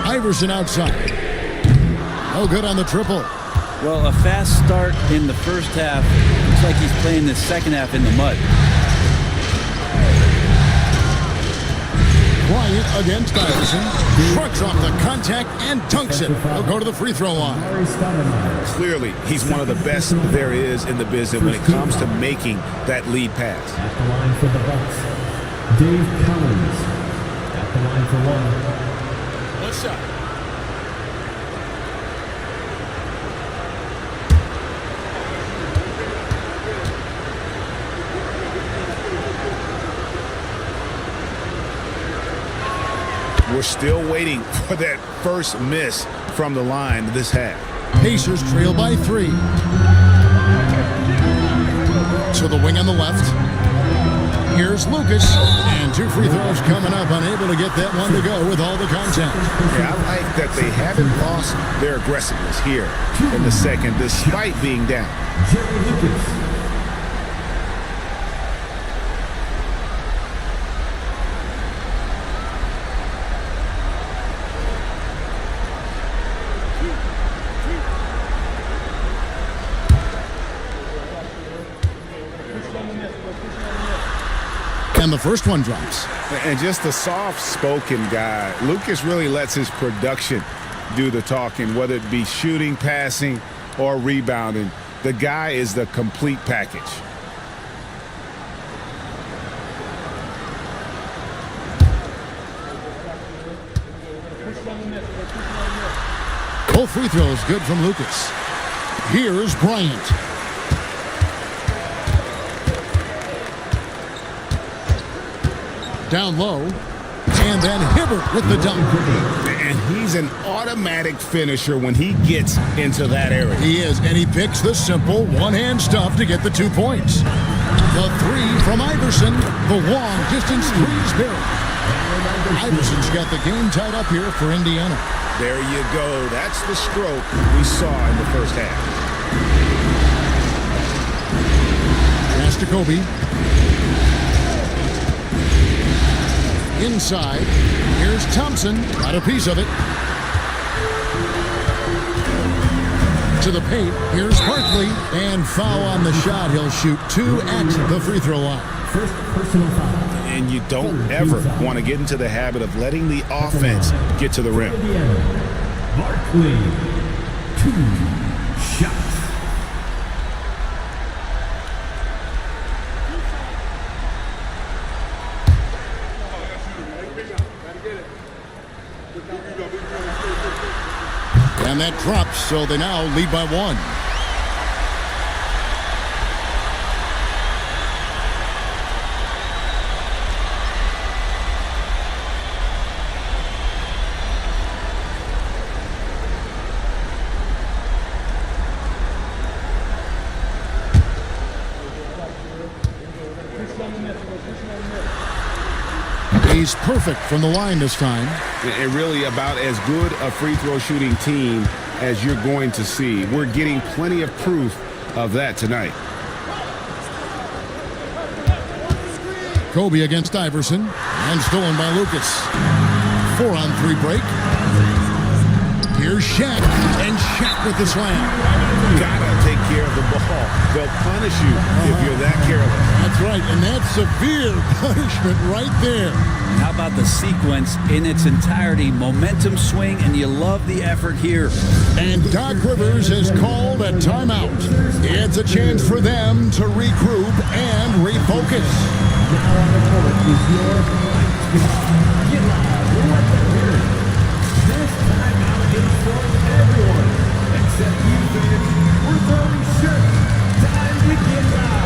Iverson outside. No good on the triple. Well, a fast start in the first half. Looks like he's playing the second half in the mud. Bryant against Iverson. Shrugs off the contact and dunks it. He'll go to the free throw line. Clearly, he's one of the best there is in the business when it comes to making that lead pass. At the line for the Bucks, Dave Collins. At the line for one. What's up? We're still waiting for that first miss from the line this half. Pacers trail by 3. To the wing on the left. Here's Lucas. And 2 free throws coming up. Unable to get that one to go with all the contact. Yeah, I like that they haven't lost their aggressiveness here in the second despite being down. Jerry Lucas. And the first one drops. And just a soft-spoken guy. Lucas really lets his production do the talking, whether it be shooting, passing, or rebounding. The guy is the complete package. Both free throws good from Lucas. Here's Bryant. Down low, and then Hibbert with the dunk. And he's an automatic finisher when he gets into that area. He is, and he picks the simple one-hand stuff to get the 2 points. The 3 from Iverson, the long distance three's buried. Iverson's got the game tied up here for Indiana. There you go. That's the stroke we saw in the first half. Pass to Kobe. Inside, here's Thompson, got a piece of it. To the paint, here's Barkley, and foul on the shot. He'll shoot 2 at the free throw line. First personal foul. And you don't ever want to get into the habit of letting the offense get to the rim. Barkley, 2 shots. And that drops, so they now lead by 1. He's perfect from the line this time. And really about as good a free throw shooting team as you're going to see. We're getting plenty of proof of that tonight. Kobe against Iverson, and stolen by Lucas. 4-on-3 break. Here's Shaq, and Shaq with the slam. Gotta take care of the ball. They'll punish you if you're that careless. That's right, and that's severe punishment right there. How about the sequence in its entirety? Momentum swing, and you love the effort here. And Doc Rivers has called a timeout. It's a chance for them to regroup and refocus. Now on the court is your get loud. Let them hear it. This timeout is for everyone except you fans. We're throwing shirts. Time to get loud.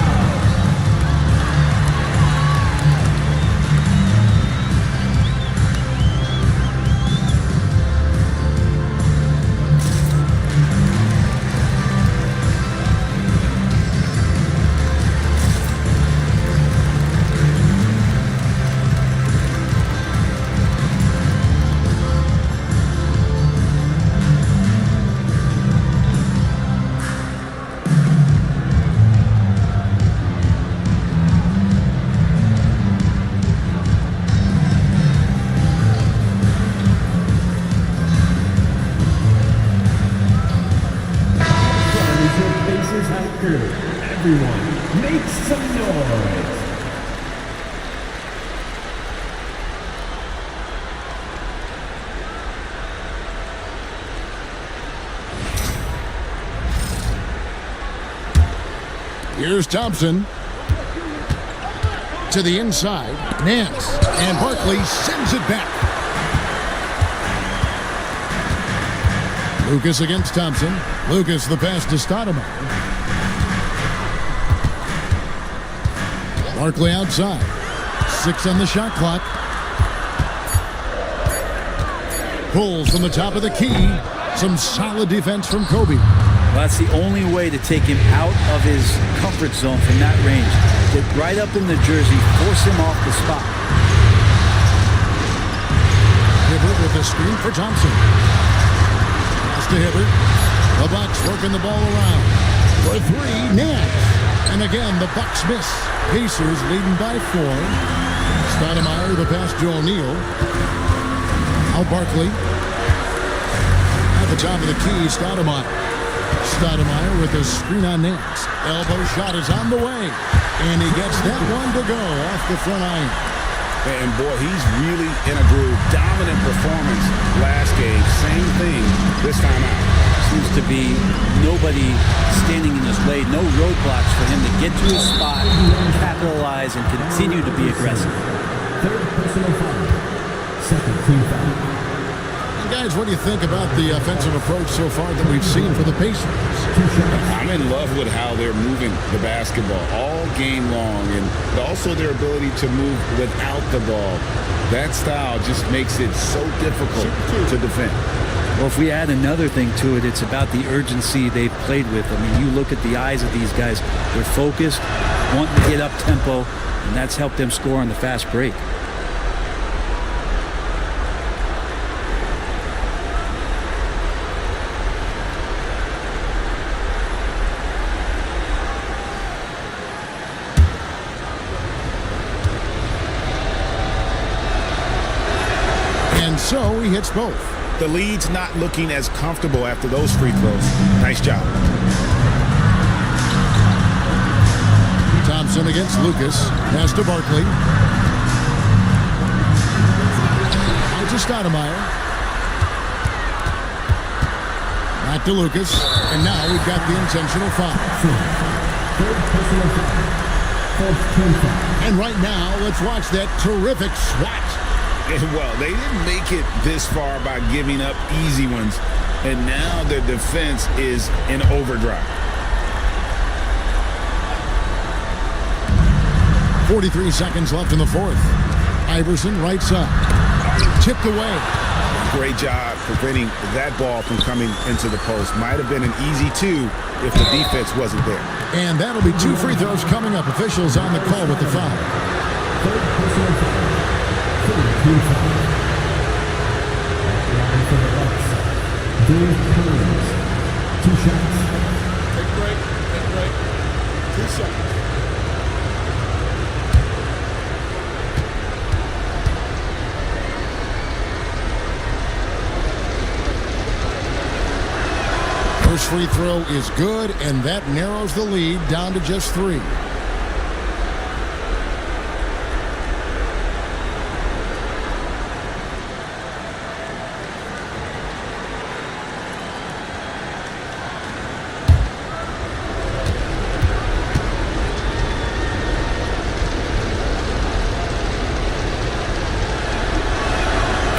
Everyone, make some noise. Here's Thompson. To the inside. Nance. And Barkley sends it back. Lucas against Thompson. Lucas the pass to Stoudemire. Barkley outside. 6 on the shot clock. Pulls from the top of the key. Some solid defense from Kobe. Well, that's the only way to take him out of his comfort zone from that range. Get right up in the jersey, force him off the spot. Hibbert with the screen for Thompson. Pass to Hibbert. The Bucks working the ball around. For 3, Nance. And again, the Bucks miss. Pacers leading by 4. Stoudemire the pass to O'Neal. Now Barkley. At the top of the key, Stoudemire. Stoudemire with a screen on Nance. Elbow shot is on the way. And he gets that one to go off the front iron. And boy, he's really in a groove. Dominant performance last game. Same thing this time out. Seems to be nobody standing in his way. No roadblocks for him to get to his spot, capitalize, and continue to be aggressive. Third personal foul. Second team foul. And guys, what do you think about the offensive approach so far that we've seen for the Pacers? I'm in love with how they're moving the basketball all game long, and also their ability to move without the ball. That style just makes it so difficult to defend. Well, if we add another thing to it, it's about the urgency they've played with. I mean, you look at the eyes of these guys. They're focused, wanting to get up tempo, and that's helped them score on the fast break. And so he hits both. The lead's not looking as comfortable after those free throws. Nice job. Thompson against Lucas. Pass to Barkley. Out to Stoudemire. Back to Lucas. And now we've got the intentional foul. Third personal foul. First team foul. And right now, let's watch that terrific swat. Well, they didn't make it this far by giving up easy ones, and now their defense is in overdrive. 43 seconds left in the fourth. Iverson right side. Tipped away. Great job preventing that ball from coming into the post. Might have been an easy 2 if the defense wasn't there. And that'll be 2 free throws coming up. Officials on the call with the foul. Third personal foul. Team foul. At the line for the Bucks, Dave Kearns. 2 shots. Take a break. 2 seconds. First free throw is good, and that narrows the lead down to just 3.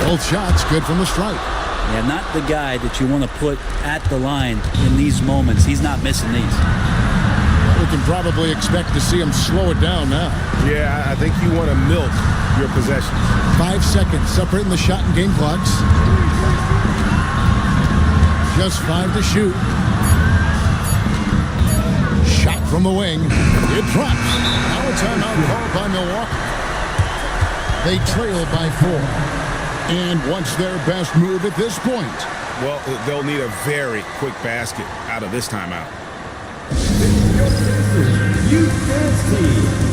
Both shots good from the stripe. Yeah, not the guy that you want to put at the line in these moments. He's not missing these. We can probably expect to see him slow it down now. Yeah, I think you want to milk your possessions. 5 seconds separating the shot and game clocks. Just 5 to shoot. Shot from the wing. It drops. Now a timeout called by Milwaukee. They trail by 4. And what's their best move at this point? Well, they'll need a very quick basket out of this timeout. Youth Dance Team.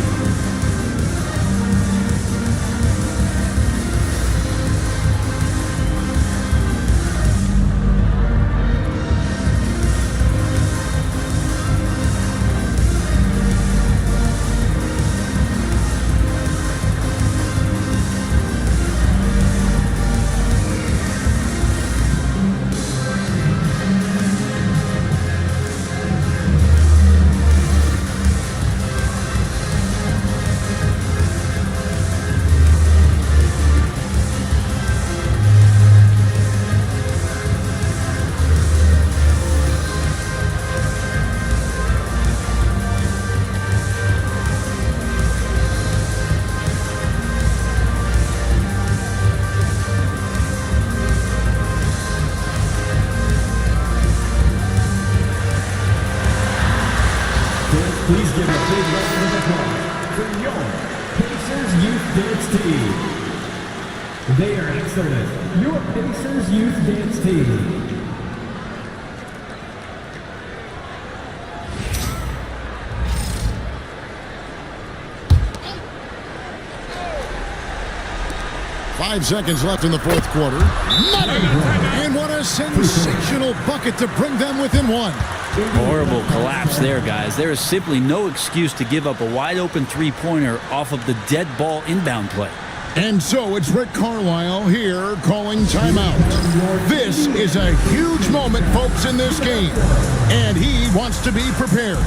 Please give a big round of applause for your Pacers Youth Dance Team. They are excellent. Your Pacers Youth Dance Team. Five seconds left in the fourth quarter. And what a sensational bucket to bring them within 1. Horrible collapse there, guys. There is simply no excuse to give up a wide-open three-pointer off of the dead ball inbound play. And so it's Rick Carlisle here calling timeout. This is a huge moment, folks, in this game. And he wants to be prepared.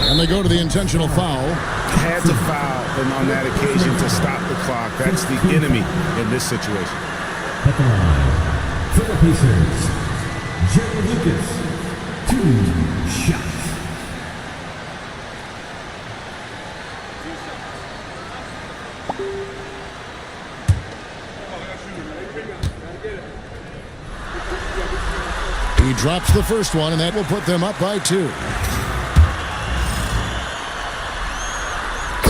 And they go to the intentional foul. Had to foul on that occasion to stop the clock. That's the enemy in this situation. At the line, for the Pacers, Jerry Lucas, 2 shots. He drops the first one, and that will put them up by 2.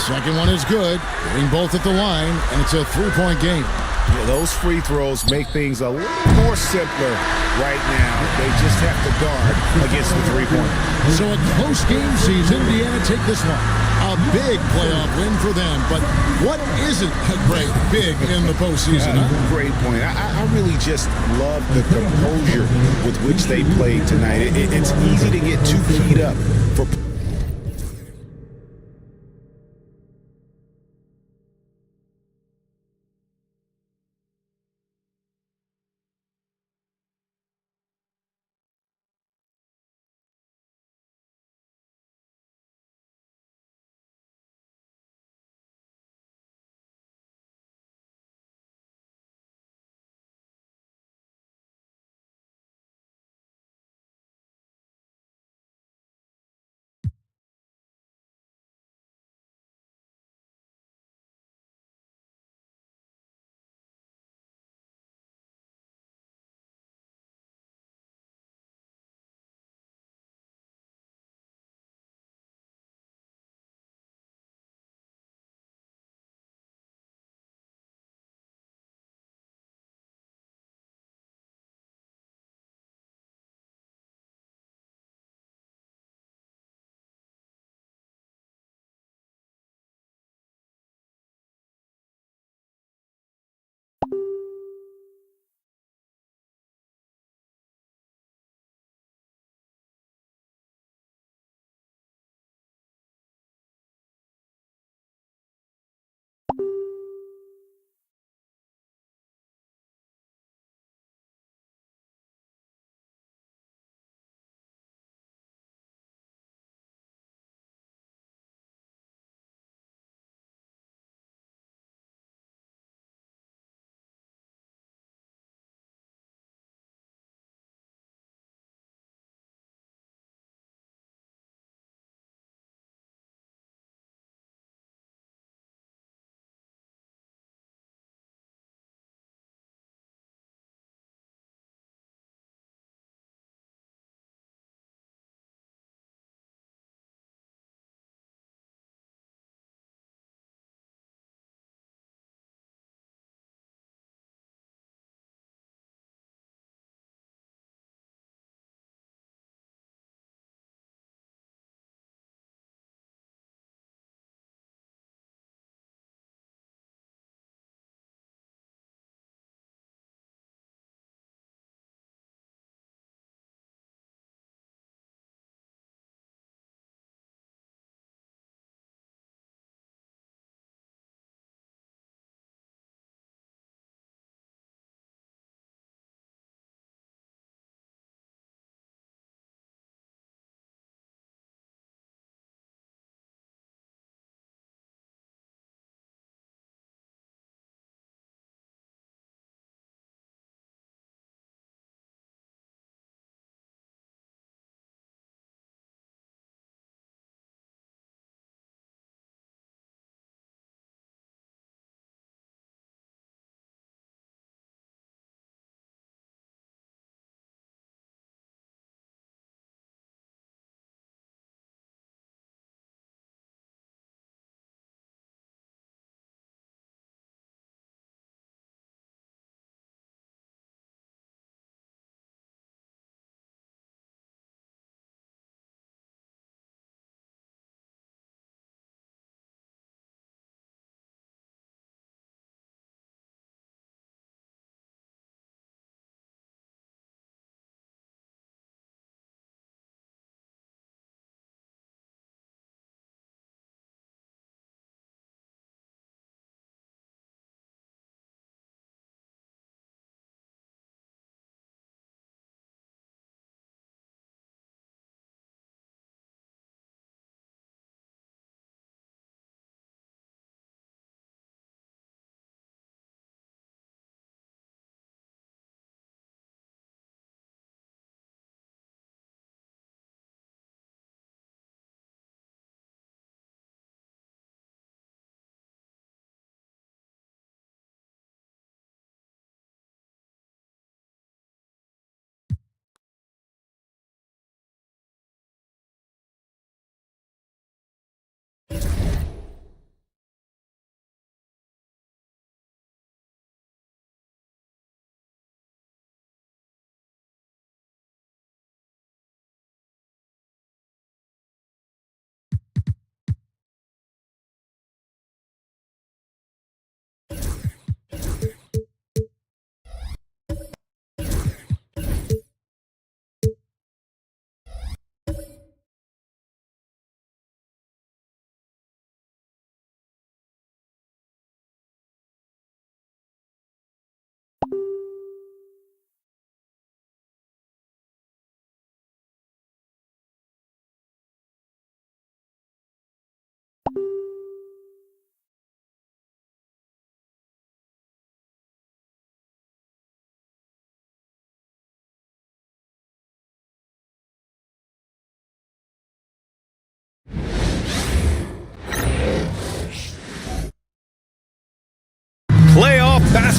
Second one is good. Hitting both at the line, and it's a 3-point game. Yeah, those free throws make things a little more simpler right now. They just have to guard against the three-pointer. So a close game sees Indiana take this one. A big playoff win for them. But what isn't great big in the postseason? Great point. I really just love the composure with which they played tonight. It's easy to get too keyed up for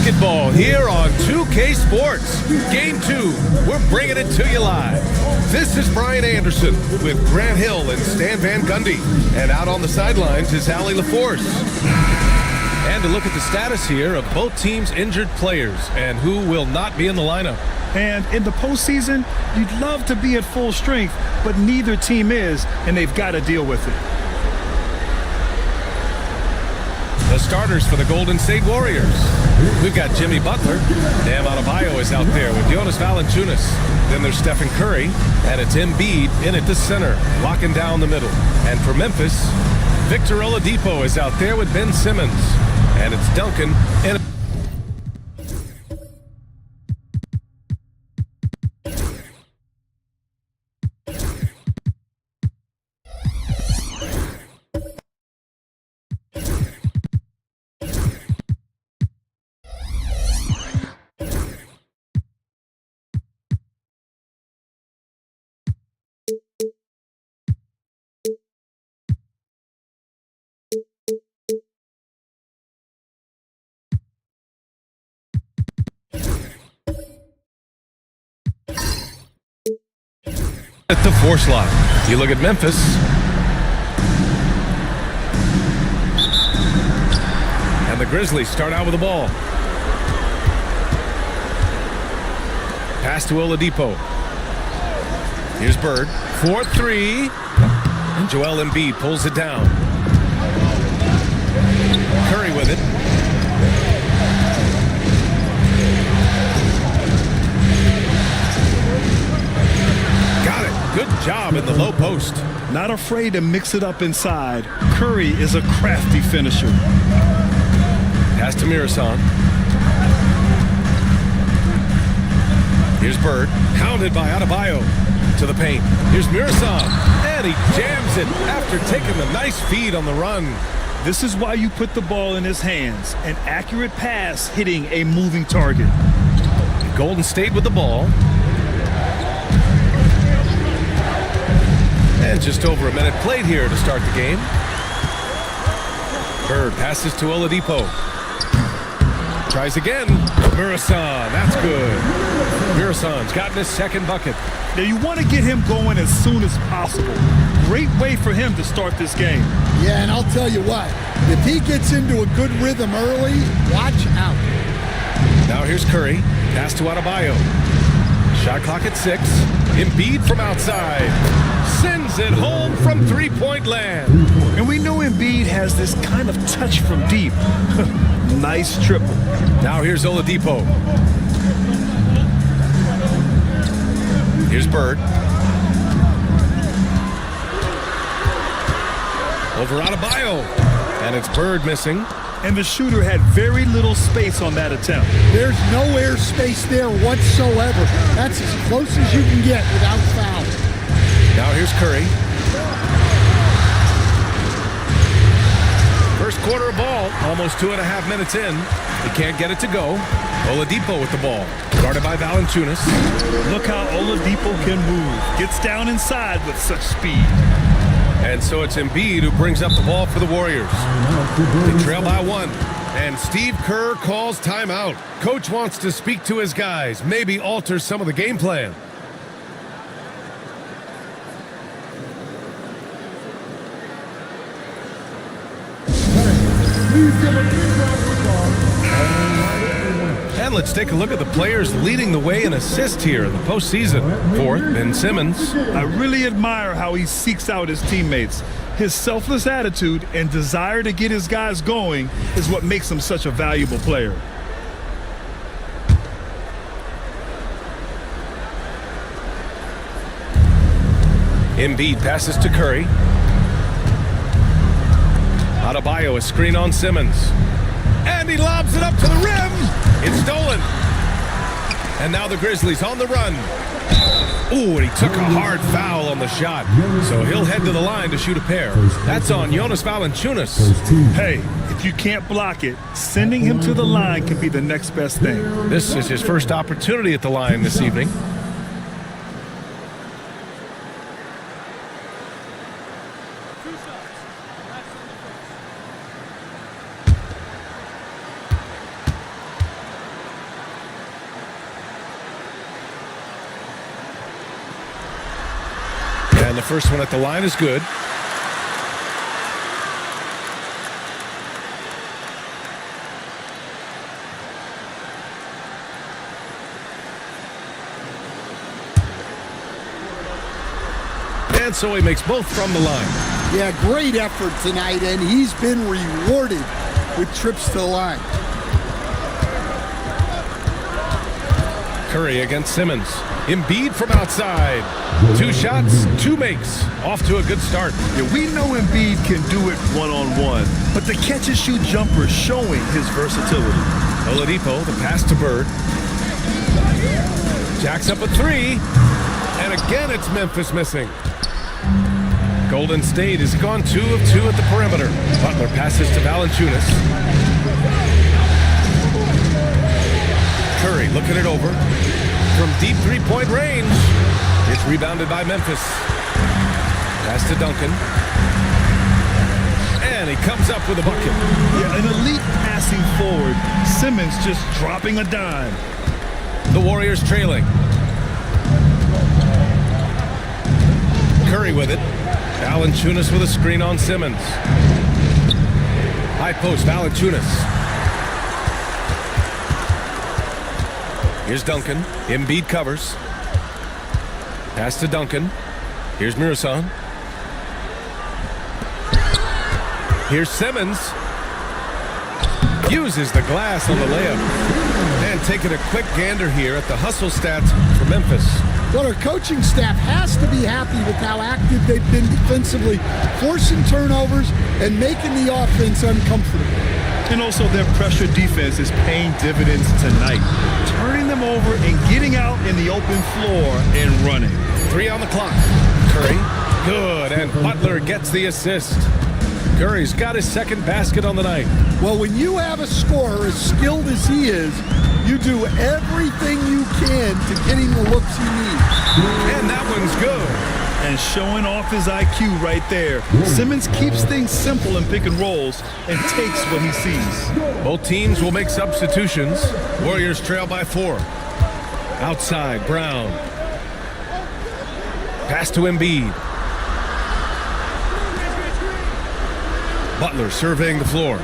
basketball here on 2K Sports. Game 2, we're bringing it to you live. This is Brian Anderson with Grant Hill and Stan Van Gundy. And out on the sidelines is Allie LaForce. And to look at the status here of both teams' injured players and who will not be in the lineup. And in the postseason, you'd love to be at full strength, but neither team is, and they've got to deal with it. The starters for the Golden State Warriors. We've got Jimmy Butler. Bam Adebayo is out there with Jonas Valanciunas. Then there's Stephen Curry, and it's Embiid in at the center, locking down the middle. And for Memphis, Victor Oladipo is out there with Ben Simmons. And it's Duncan in. At the 4 slot. You look at Memphis. And the Grizzlies start out with the ball. Pass to Oladipo. Here's Bird. 4-3. And Joel Embiid pulls it down. Curry with it. Good job in the low post. Not afraid to mix it up inside. Curry is a crafty finisher. Pass to Mirasan. Here's Bird. Hounded by Adebayo. To the paint. Here's Mirasan. And he jams it after taking the nice feed on the run. This is why you put the ball in his hands. An accurate pass hitting a moving target. Golden State with the ball. And just over a minute played here to start the game. Bird passes to Oladipo. Tries again. Mirasan, that's good. Mirasan's gotten his second bucket. Now you want to get him going as soon as possible. Great way for him to start this game. Yeah, and I'll tell you what, if he gets into a good rhythm early, watch out. Now here's Curry. Pass to Adebayo. Shot clock at 6. Embiid from outside. Sends it home from three-point land. And we know Embiid has this kind of touch from deep. Nice triple. Now here's Oladipo. Here's Bird. Over Adebayo. And it's Bird missing. And the shooter had very little space on that attempt. There's no air space there whatsoever. That's as close as you can get without foul. Now here's Curry. First quarter of ball, almost 2.5 minutes in. He can't get it to go. Oladipo with the ball. Guarded by Valanciunas. Look how Oladipo can move. Gets down inside with such speed. And so it's Embiid who brings up the ball for the Warriors. They trail by 1. And Steve Kerr calls timeout. Coach wants to speak to his guys, maybe alter some of the game plan. And let's take a look at the players leading the way in assists here in the postseason. 4th, Ben Simmons. I really admire how he seeks out his teammates. His selfless attitude and desire to get his guys going is what makes him such a valuable player. Embiid passes to Curry. Adebayo, a screen on Simmons. And he lobs it up to the rim. It's stolen. And now the Grizzlies on the run. Ooh, and he took a hard foul on the shot. So he'll head to the line to shoot a pair. That's on Jonas Valanciunas. Hey, if you can't block it, sending him to the line can be the next best thing. This is his first opportunity at the line this evening. And the first one at the line is good. And so he makes both from the line. Yeah, great effort tonight, and he's been rewarded with trips to the line. Curry against Simmons. Embiid from outside. 2 shots, 2 makes. Off to a good start. Yeah, we know Embiid can do it one-on-one, but the catch-and-shoot jumper is showing his versatility. Oladipo, the pass to Bird. Jacks up a 3. And again, it's Memphis missing. Golden State has gone 2 of 2 at the perimeter. Butler passes to Valanciunas. Curry looking it over. From deep three-point range. It's rebounded by Memphis. Pass to Duncan. And he comes up with a bucket. Yeah, an elite passing forward. Simmons just dropping a dime. The Warriors trailing. Curry with it. Valanciunas with a screen on Simmons. High post, Valanciunas. Here's Duncan. Embiid covers. Pass to Duncan. Here's Murasan. Here's Simmons. Uses the glass on the layup. And taking a quick gander here at the hustle stats for Memphis. Well, our coaching staff has to be happy with how active they've been defensively, forcing turnovers and making the offense uncomfortable. And also their pressure defense is paying dividends tonight, turning them over and getting out in the open floor and running. 3 on the clock. Curry, good, and Butler gets the assist. Curry's got his second basket on the night. Well, when you have a scorer as skilled as he is, you do everything you can to get him the looks he needs. And that one's good. And showing off his IQ right there. Simmons keeps things simple in pick and rolls and takes what he sees. Both teams will make substitutions. Warriors trail by 4. Outside, Brown. Pass to Embiid. Butler surveying the floor.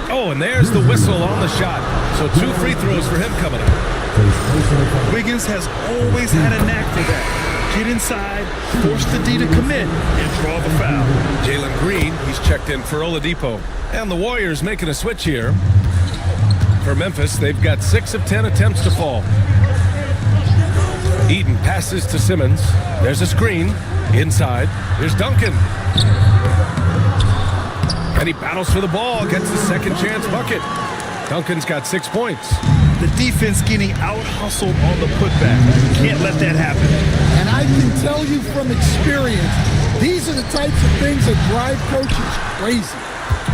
Oh, and there's the whistle on the shot. So 2 free throws for him coming up. Wiggins has always had a knack for that. Get inside, force the D to commit, and draw the foul. Jalen Green, he's checked in for Oladipo. And the Warriors making a switch here. For Memphis, they've got 6 of 10 attempts to fall. Eaton passes to Simmons. There's a screen. Inside. Here's Duncan. And he battles for the ball, gets the second chance bucket. Duncan's got 6 points. The defense getting out-hustled on the putback. Can't let that happen. And I can tell you from experience, these are the types of things that drive coaches crazy.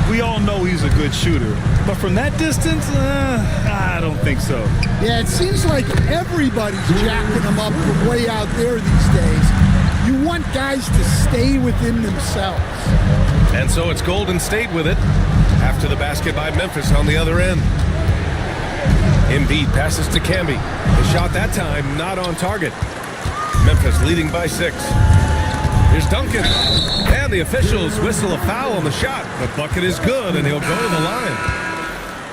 We all know he's a good shooter, but from that distance, I don't think so. Yeah, it seems like everybody's jacking him up from way out there these days. You want guys to stay within themselves. And so it's Golden State with it after the basket by Memphis on the other end. Embiid passes to Camby. The shot that time not on target. Memphis leading by 6. Here's Duncan. And the officials whistle a foul on the shot. The bucket is good, and he'll go to the line.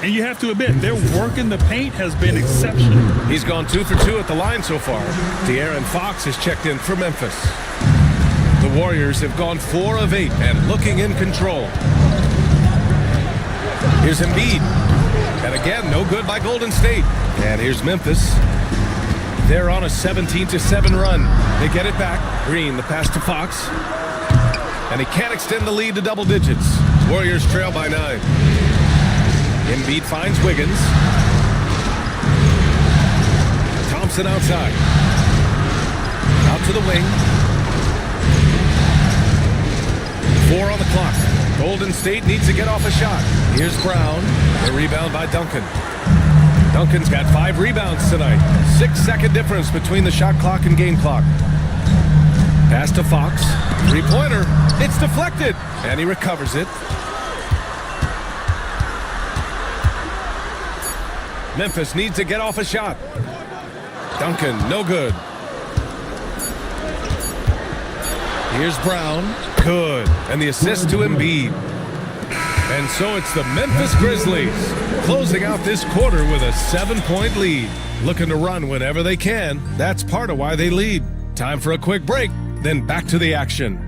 And you have to admit, their work in the paint has been exceptional. He's gone 2 for 2 at the line so far. De'Aaron Fox has checked in for Memphis. The Warriors have gone 4 of 8 and looking in control. Here's Embiid. And again, no good by Golden State. And here's Memphis. They're on a 17-7 run. They get it back. Green, the pass to Fox. And he can't extend the lead to double digits. Warriors trail by 9. Embiid finds Wiggins. Thompson outside. Out to the wing. 4 on the clock. Golden State needs to get off a shot. Here's Brown. A rebound by Duncan. Duncan's got 5 rebounds tonight. 6-second difference between the shot clock and game clock. Pass to Fox. 3-pointer. It's deflected. And he recovers it. Memphis needs to get off a shot. Duncan, no good. Here's Brown. Good. And the assist to Embiid. And so it's the Memphis Grizzlies closing out this quarter with a 7-point lead. Looking to run whenever they can. That's part of why they lead. Time for a quick break, then back to the action.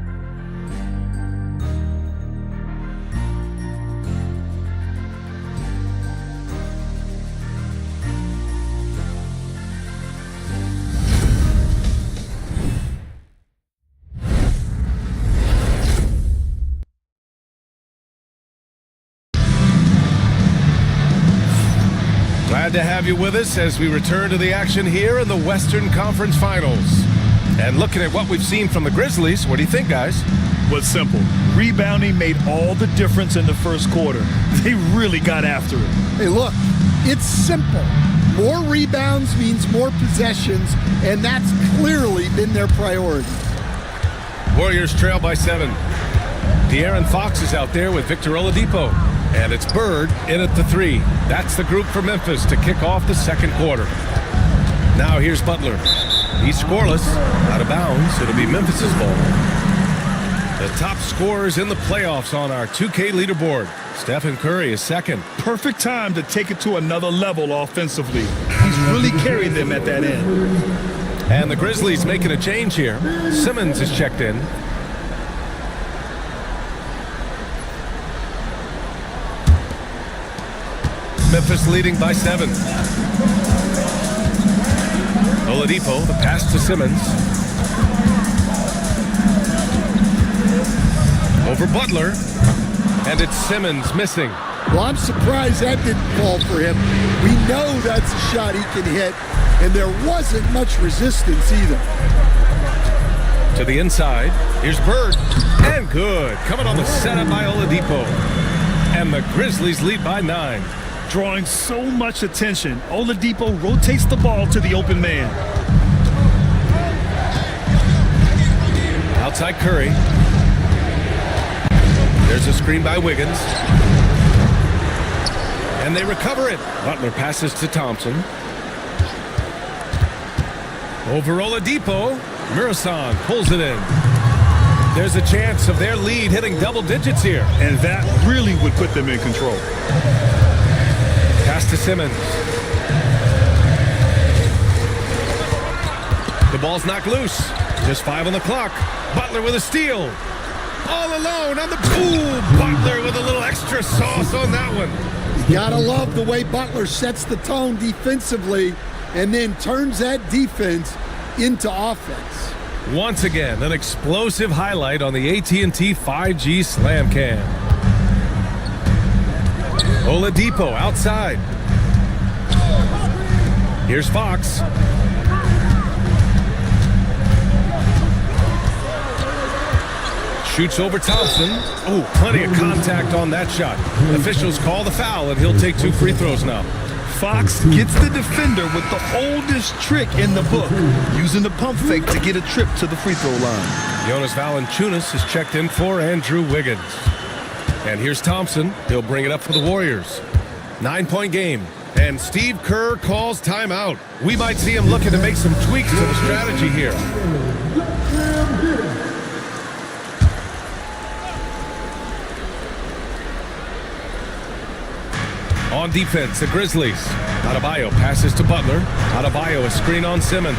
Glad to have you with us as we return to the action here in the Western Conference Finals. And looking at what we've seen from the Grizzlies, what do you think, guys? Well, it's simple. Rebounding made all the difference in the first quarter. They really got after it. Hey, look, it's simple. More rebounds means more possessions, and that's clearly been their priority. Warriors trail by 7. De'Aaron Fox is out there with Victor Oladipo. And it's Bird in at the 3. That's the group for Memphis to kick off the second quarter. Now here's Butler. He's scoreless. Out of bounds. It'll be Memphis's ball. The top scorers in the playoffs on our 2K leaderboard. Stephen Curry is second. Perfect time to take it to another level offensively. He's really carried them at that end. And the Grizzlies making a change here. Simmons is checked in. Memphis leading by 7. Oladipo, the pass to Simmons. Over Butler. And it's Simmons missing. Well, I'm surprised that didn't fall for him. We know that's a shot he can hit, and there wasn't much resistance either. To the inside. Here's Bird. And good. Coming on the setup by Oladipo. And the Grizzlies lead by 9. Drawing so much attention, Oladipo rotates the ball to the open man. Outside Curry. There's a screen by Wiggins. And they recover it. Butler passes to Thompson. Over Oladipo. Murasan pulls it in. There's a chance of their lead hitting double digits here. And that really would put them in control. Pass to Simmons. The ball's knocked loose. Just 5 on the clock. Butler with a steal. All alone on the pool. Butler with a little extra sauce on that one. You gotta love the way Butler sets the tone defensively and then turns that defense into offense. Once again, an explosive highlight on the AT&T 5G Slam Cam. Oladipo outside. Here's Fox. Shoots over Thompson. Oh, plenty of contact on that shot. Officials call the foul, and he'll take 2 free throws now. Fox gets the defender with the oldest trick in the book, using the pump fake to get a trip to the free throw line. Jonas Valanciunas is checked in for Andrew Wiggins. And here's Thompson. He'll bring it up for the Warriors. 9-point game. And Steve Kerr calls timeout. We might see him looking to make some tweaks to the strategy here. On defense, the Grizzlies. Adebayo passes to Butler. Adebayo a screen on Simmons.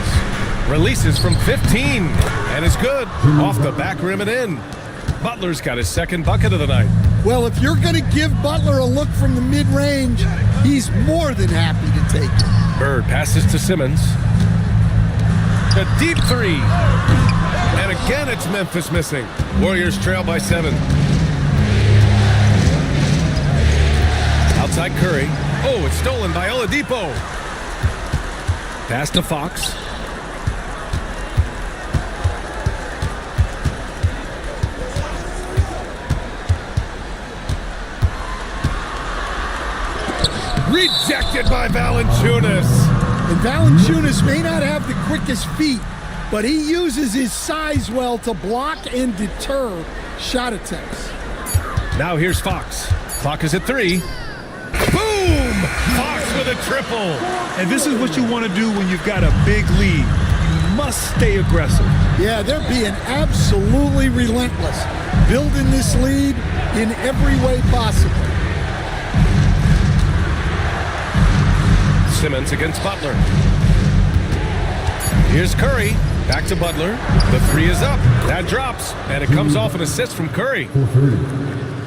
Releases from 15. And is good. Off the back rim and in. Butler's got his second bucket of the night. Well, if you're going to give Butler a look from the mid-range, he's more than happy to take it. Bird passes to Simmons. A deep 3. And again, it's Memphis missing. Warriors trail by 7. Outside Curry. Oh, it's stolen by Oladipo. Pass to Fox. Rejected by Valanciunas. And Valanciunas may not have the quickest feet, but he uses his size well to block and deter shot attempts. Now here's Fox. Clock is at 3. Boom! Fox with a triple. And this is what you want to do when you've got a big lead. You must stay aggressive. Yeah, they're being absolutely relentless, building this lead in every way possible. Simmons against Butler. Here's Curry. Back to Butler. The three is up. That drops. And it comes off an assist from Curry.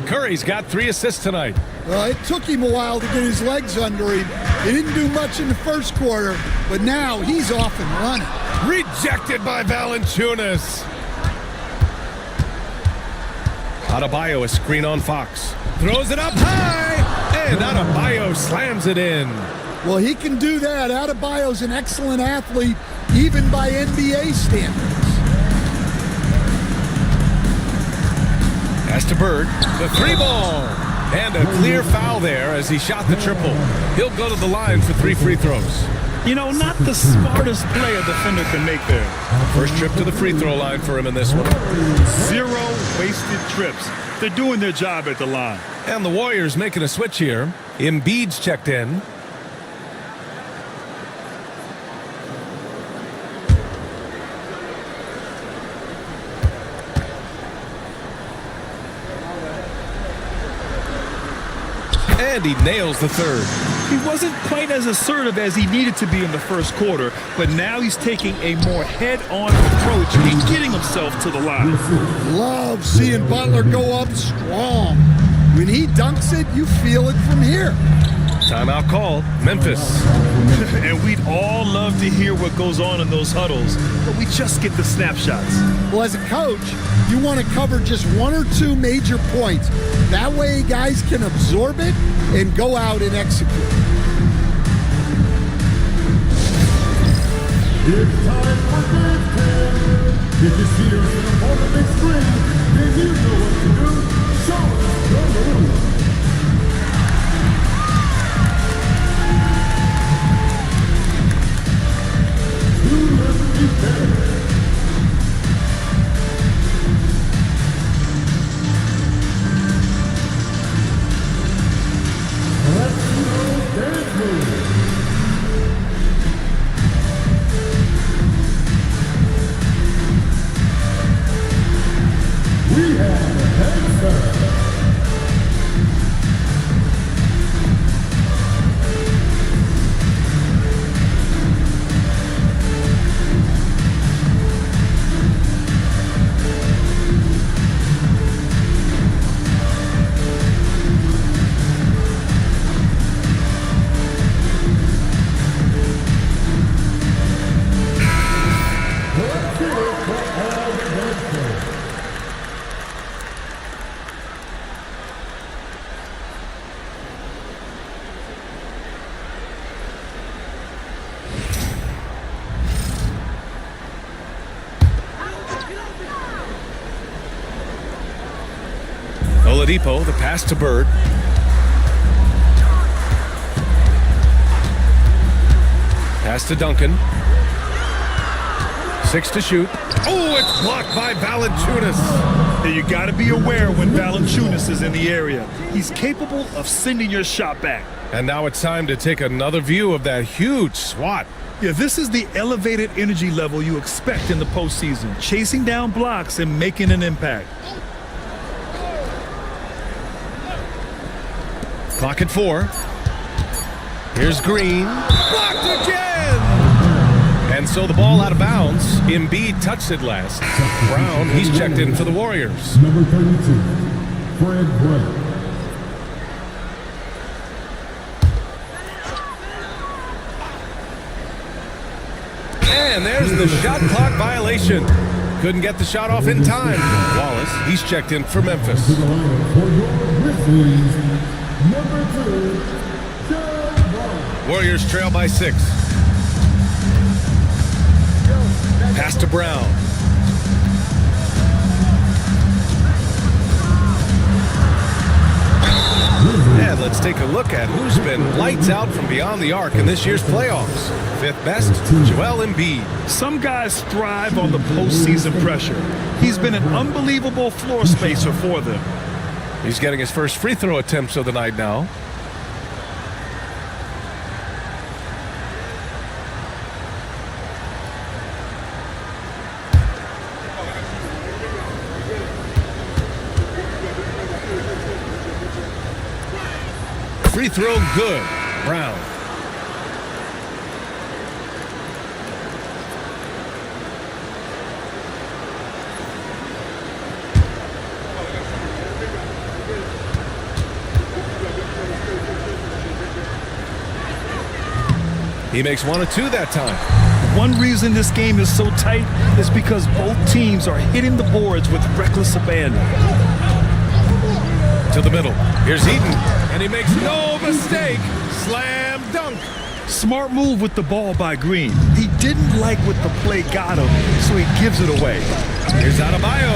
Curry's got 3 assists tonight. Well, it took him a while to get his legs under him. He didn't do much in the first quarter, but now he's off and running. Rejected by Valanciunas. Adebayo, a screen on Fox. Throws it up high. And Adebayo slams it in. Well, he can do that. Adebayo's an excellent athlete, even by NBA standards. Pass to Bird. The 3-ball. And a clear foul there as he shot the triple. He'll go to the line for 3 free throws. You know, not the smartest play a defender can make there. First trip to the free throw line for him in this one. 0 wasted trips. They're doing their job at the line. And the Warriors making a switch here. Embiid's checked in. And he nails the third. He wasn't quite as assertive as he needed to be in the first quarter, but now he's taking a more head-on approach and getting himself to the line. Love seeing Butler go up strong. When he dunks it, you feel it from here. Timeout called. Memphis. And we'd all love to hear what goes on in those huddles, but we just get the snapshots. Well, as a coach, you want to cover just 1 or 2 major points. That way guys can absorb it and go out and execute. It's time for dance time. If you see us in a moment big screen, then you know what to do. Show us your move. Oladipo, the pass to Bird. Pass to Duncan. 6 to shoot. Oh, it's blocked by Valanciunas. You got to be aware when Valanciunas is in the area. He's capable of sending your shot back. And now it's time to take another view of that huge swat. Yeah, this is the elevated energy level you expect in the postseason, chasing down blocks and making an impact. Clock at 4. Here's Green. Blocked again! And so the ball out of bounds. Embiid touched it last. Brown, he's checked in for the Warriors. Number 32, Fred Brown. And there's the shot clock violation. Couldn't get the shot off in time. Wallace, he's checked in for Memphis. To the line for your Grizzlies, number 2, John Wall. Warriors trail by 6. Pass to Brown. And let's take a look at who's been lights out from beyond the arc in this year's playoffs. 5th best, Joel Embiid. Some guys thrive on the postseason pressure. He's been an unbelievable floor spacer for them. He's getting his first free throw attempts of the night now. free throw good. Brown. He makes 1 of 2 that time. One reason this game is so tight is because both teams are hitting the boards with reckless abandon. To the middle. Here's Eaton, and he makes no mistake. Slam dunk. Smart move with the ball by Green. He didn't like what the play got him, so he gives it away. Here's Adebayo,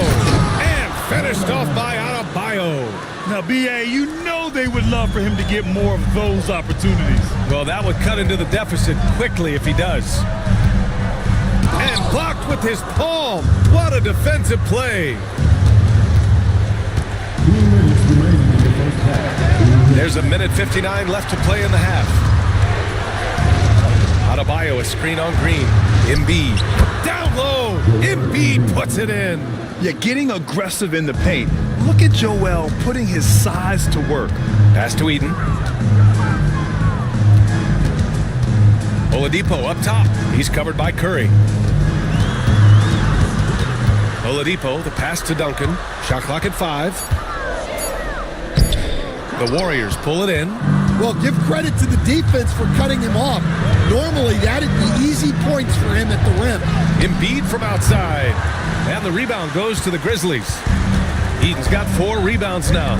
and finished off by Adebayo. Now, B.A., you know they would love for him to get more of those opportunities. Well, that would cut into the deficit quickly if he does. And blocked with his palm. What a defensive play. There's a minute 59 left to play in the half. Adebayo, a screen on Green. Embiid, down low. Embiid puts it in. Yeah, getting aggressive in the paint. Look at Joel putting his size to work. Pass to Eden. Oladipo up top. He's covered by Curry. Oladipo, the pass to Duncan. Shot clock at 5. The Warriors pull it in. Well, give credit to the defense for cutting him off. Normally, that'd be easy points for him at the rim. Embiid from outside. And the rebound goes to the Grizzlies. Eden's got 4 rebounds now.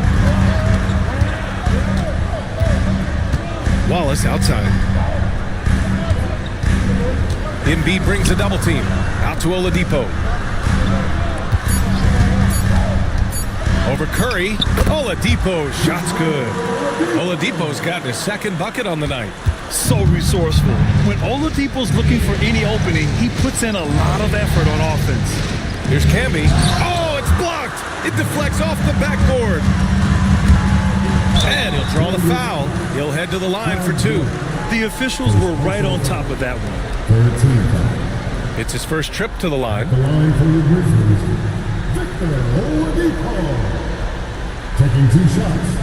Wallace outside. Embiid brings a double team. Out to Oladipo. Over Curry. Oladipo, shot's good. Oladipo's gotten his 2nd bucket on the night. So resourceful. When Oladipo's looking for any opening, he puts in a lot of effort on offense. Here's Camby. Oh, it's blocked. It deflects off the backboard. And he'll draw the foul. He'll head to the line for 2. The officials were right on top of that one. It's his first trip to the line. The line for the Grizzlies, Victor Oladipo, taking 2 shots.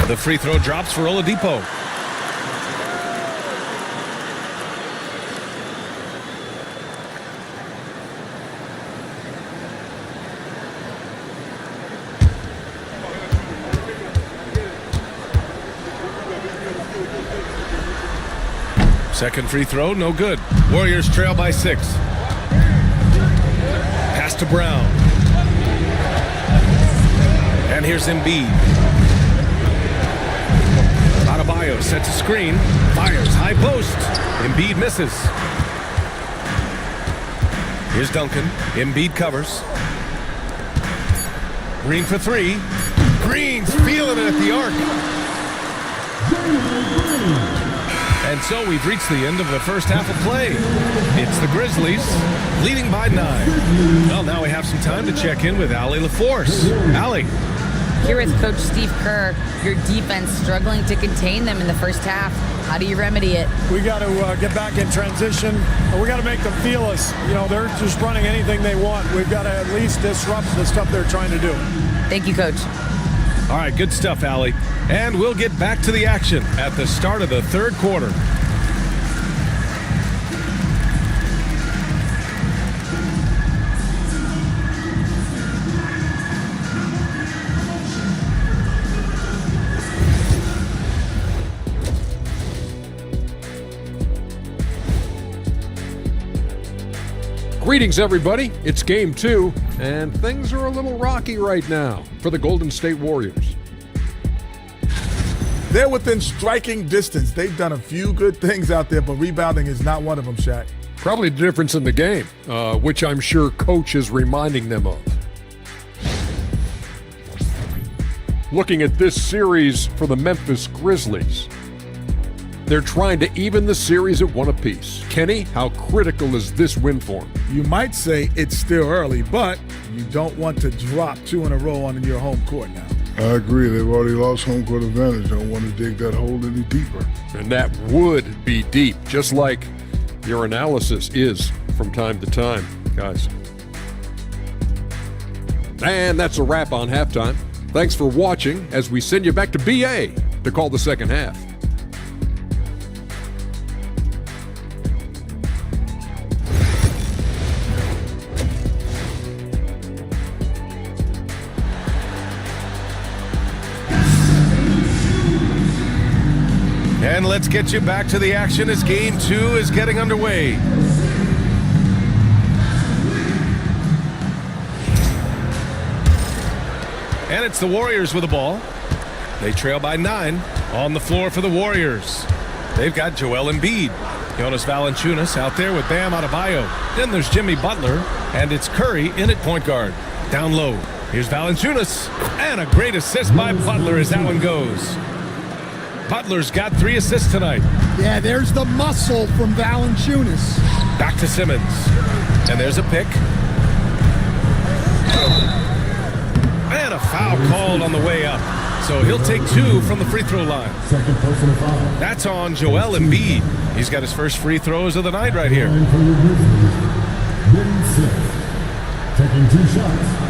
The free throw drops for Oladipo. Second free throw, no good. Warriors trail by 6. Pass to Brown. And here's Embiid. Adebayo sets a screen, fires high post. Embiid misses. Here's Duncan. Embiid covers. Green for 3. Green's feeling it at the arc. And so we've reached the end of the first half of play. It's the Grizzlies leading by 9. Well, now we have some time to check in with Allie LaForce. Allie. Here with Coach Steve Kerr, your defense struggling to contain them in the first half. How do you remedy it? We got to get back in transition, and we got to make them feel us. You know, they're just running anything they want. We've got to at least disrupt the stuff they're trying to do. Thank you, Coach. All right, good stuff, Allie. And we'll get back to the action at the start of the 3rd quarter. Greetings, everybody. It's Game 2, and things are a little rocky right now for the Golden State Warriors. They're within striking distance. They've done a few good things out there, but rebounding is not one of them, Shaq. Probably the difference in the game, which I'm sure Coach is reminding them of. Looking at this series for the Memphis Grizzlies, they're trying to even the series at 1 apiece. Kenny, how critical is this win for them? You might say it's still early, but you don't want to drop 2 in a row on your home court now. I agree. They've already lost home court advantage. Don't want to dig that hole any deeper. And that would be deep, just like your analysis is from time to time, guys. And that's a wrap on halftime. Thanks for watching as we send you back to BA to call the second half. And let's get you back to the action as Game 2 is getting underway. And it's the Warriors with the ball. They trail by 9 on the floor for the Warriors. They've got Joel Embiid. Jonas Valanciunas out there with Bam Adebayo. Then there's Jimmy Butler, and it's Curry in at point guard. Down low, here's Valanciunas, and a great assist by Butler as that one goes. Butler's got 3 assists tonight. Yeah, there's the muscle from Valanciunas. Back to Simmons, and there's a pick. And a foul called on the way up. So he'll take 2 from the free throw line. Second personal foul. That's on Joel Embiid. He's got his first free throws of the night right here. For your Grizzlies, Ben Simmons, taking 2 shots.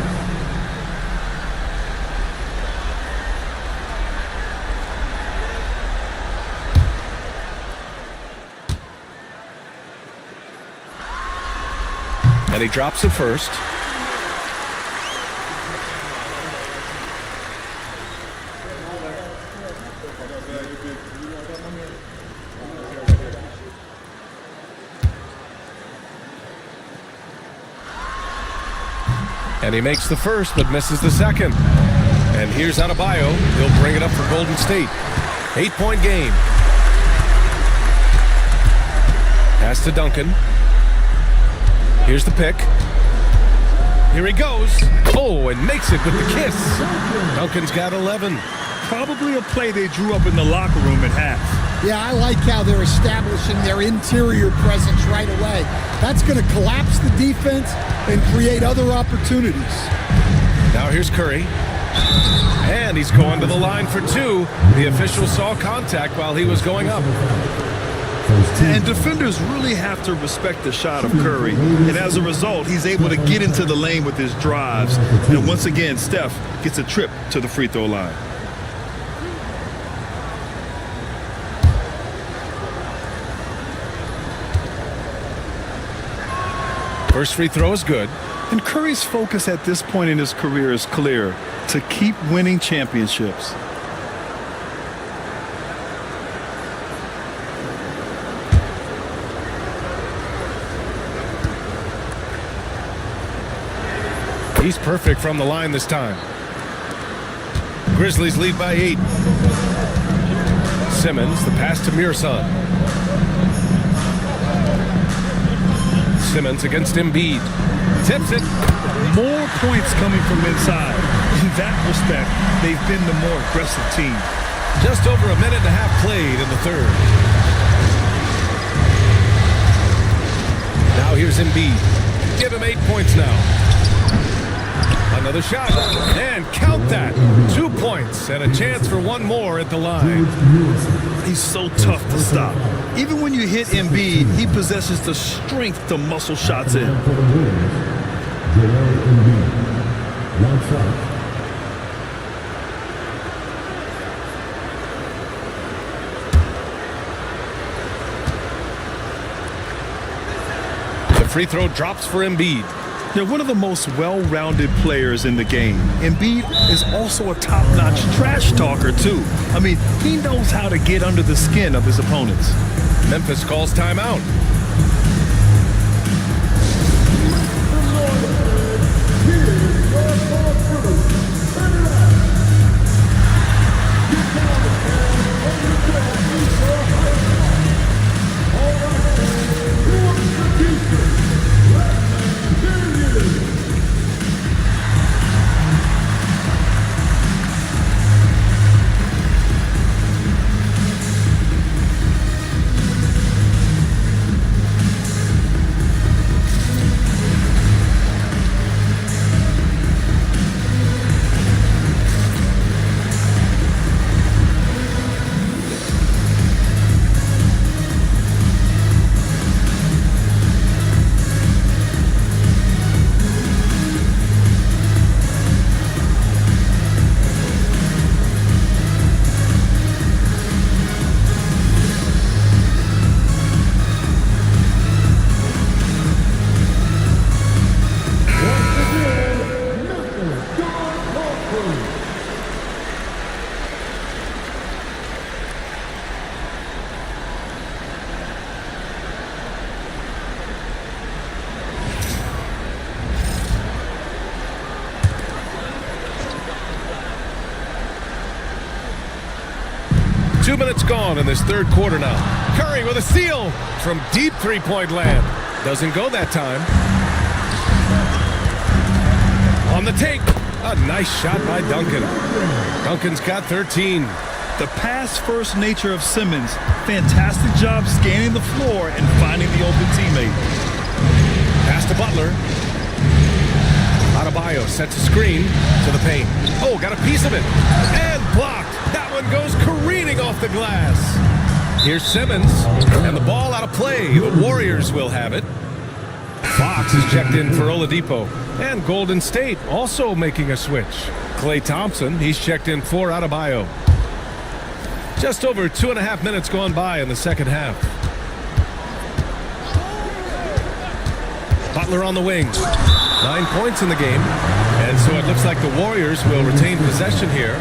And he drops it first. And he makes the first, but misses the second. And here's Adebayo. He'll bring it up for Golden State. 8-point game. Pass to Duncan. Here's the pick. Here he goes. Oh, and makes it with the kiss. Duncan's got 11. Probably a play they drew up in the locker room at half. Yeah, I like how they're establishing their interior presence right away. That's going to collapse the defense and create other opportunities. Now here's Curry. And he's going to the line for 2. The official saw contact while he was going up. And defenders really have to respect the shot of Curry. And as a result, he's able to get into the lane with his drives. And once again, Steph gets a trip to the free throw line. First free throw is good. And Curry's focus at this point in his career is clear: to keep winning championships. He's perfect from the line this time. Grizzlies lead by 8. Simmons, the pass to Mirson. Simmons against Embiid. Tips it. More points coming from inside. In that respect, they've been the more aggressive team. Just over a minute and a half played in the third. Now here's Embiid. Give him 8 points now. Another shot, and count that. 2 points and a chance for one more at the line. He's so tough to stop. Even when you hit Embiid, he possesses the strength to muscle shots in. For the Warriors, Joel Embiid, 1 shot. The free throw drops for Embiid. They're one of the most well-rounded players in the game. Embiid is also a top-notch trash talker, too. I mean, he knows how to get under the skin of his opponents. Memphis calls timeout. 2 minutes gone in this third quarter now. Curry with a steal from deep three-point land. Doesn't go that time. On the take, a nice shot by Duncan. Duncan's got 13. The pass-first nature of Simmons. Fantastic job scanning the floor and finding the open teammate. Pass to Butler. Adebayo sets a screen to the paint. Oh, got a piece of it. And blocked. That one goes careening off the glass. Here's Simmons. And the ball out of play. The Warriors will have it. Fox is checked in for Oladipo. And Golden State also making a switch. Klay Thompson, he's checked in for Adebayo. Just over 2.5 minutes gone by in the second half. Butler on the wing. 9 points in the game. And so it looks like the Warriors will retain possession here.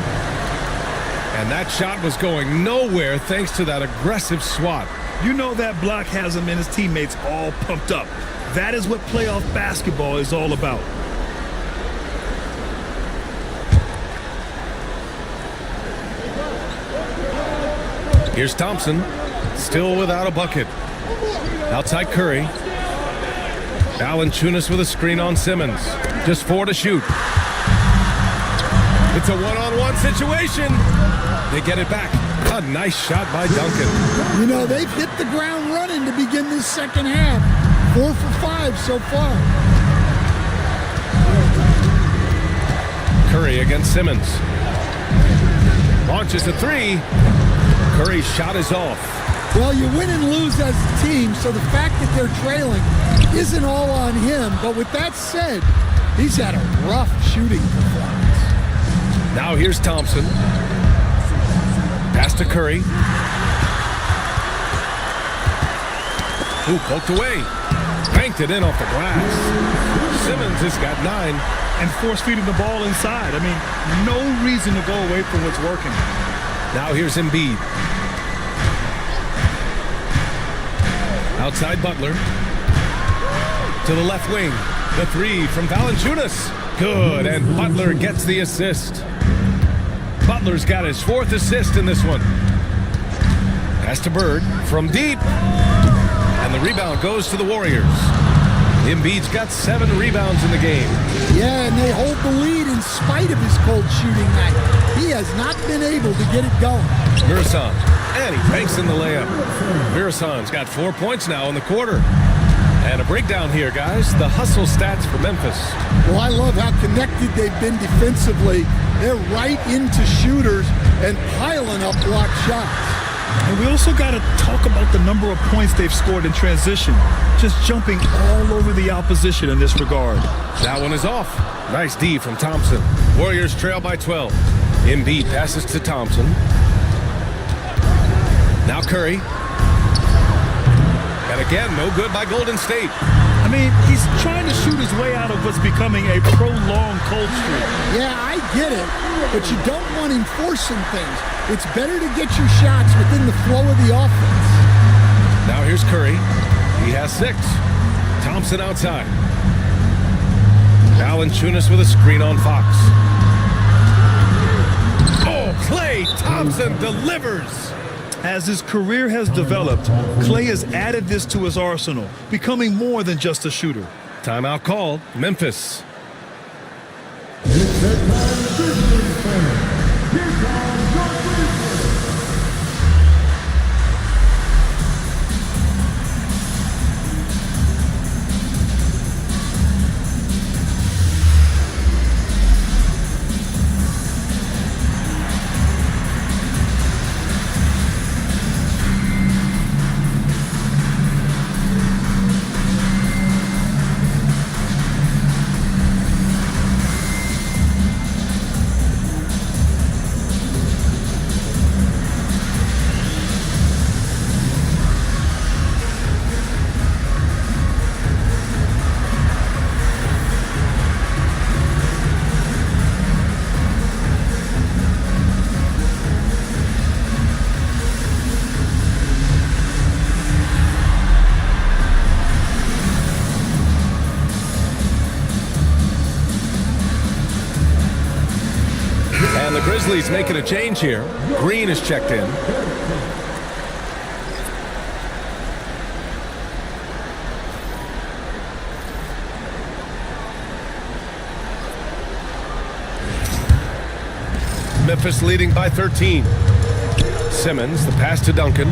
And that shot was going nowhere thanks to that aggressive swat. You know that block has him and his teammates all pumped up. That is what playoff basketball is all about. Here's Thompson, still without a bucket. Outside Curry. Valanciunas with a screen on Simmons. Just 4 to shoot. It's a one-on-one situation. They get it back. A nice shot by Duncan. You know, they've hit the ground running to begin this second half. 4 for 5 so far. Curry against Simmons. Launches a 3. Curry's shot is off. Well, you win and lose as a team, so the fact that they're trailing isn't all on him. But with that said, he's had a rough shooting performance. Now here's Thompson. Pass to Curry. Ooh, poked away. Banked it in off the glass. Simmons has got 9. And force feeding the ball inside. I mean, no reason to go away from what's working. Now here's Embiid. Outside Butler. To the left wing. The 3 from Valanciunas. Good, and Butler gets the assist. Butler's got his 4th assist in this one. Pass to Bird from deep. And the rebound goes to the Warriors. Embiid's got 7 rebounds in the game. Yeah, and they hold the lead in spite of his cold shooting night. He has not been able to get it going. Murson, and he banks in the layup. Murson's got 4 points now in the quarter. And a breakdown here, guys. The hustle stats for Memphis. Well, I love how connected they've been defensively. They're right into shooters and piling up block shots. And we also got to talk about the number of points they've scored in transition. Just jumping all over the opposition in this regard. That one is off. Nice D from Thompson. Warriors trail by 12. Embiid passes to Thompson. Now Curry. And again, no good by Golden State. I mean, he's trying to shoot his way out of what's becoming a prolonged cold streak. Yeah, I get it, but you don't want him forcing things. It's better to get your shots within the flow of the offense. Now here's Curry. He has 6. Thompson outside. Valanciunas with a screen on Fox. Oh, Klay Thompson delivers. As his career has developed, Klay has added this to his arsenal, becoming more than just a shooter. Timeout called. Memphis. And the Grizzlies making a change here. Green is checked in. Memphis leading by 13. Simmons, the pass to Duncan.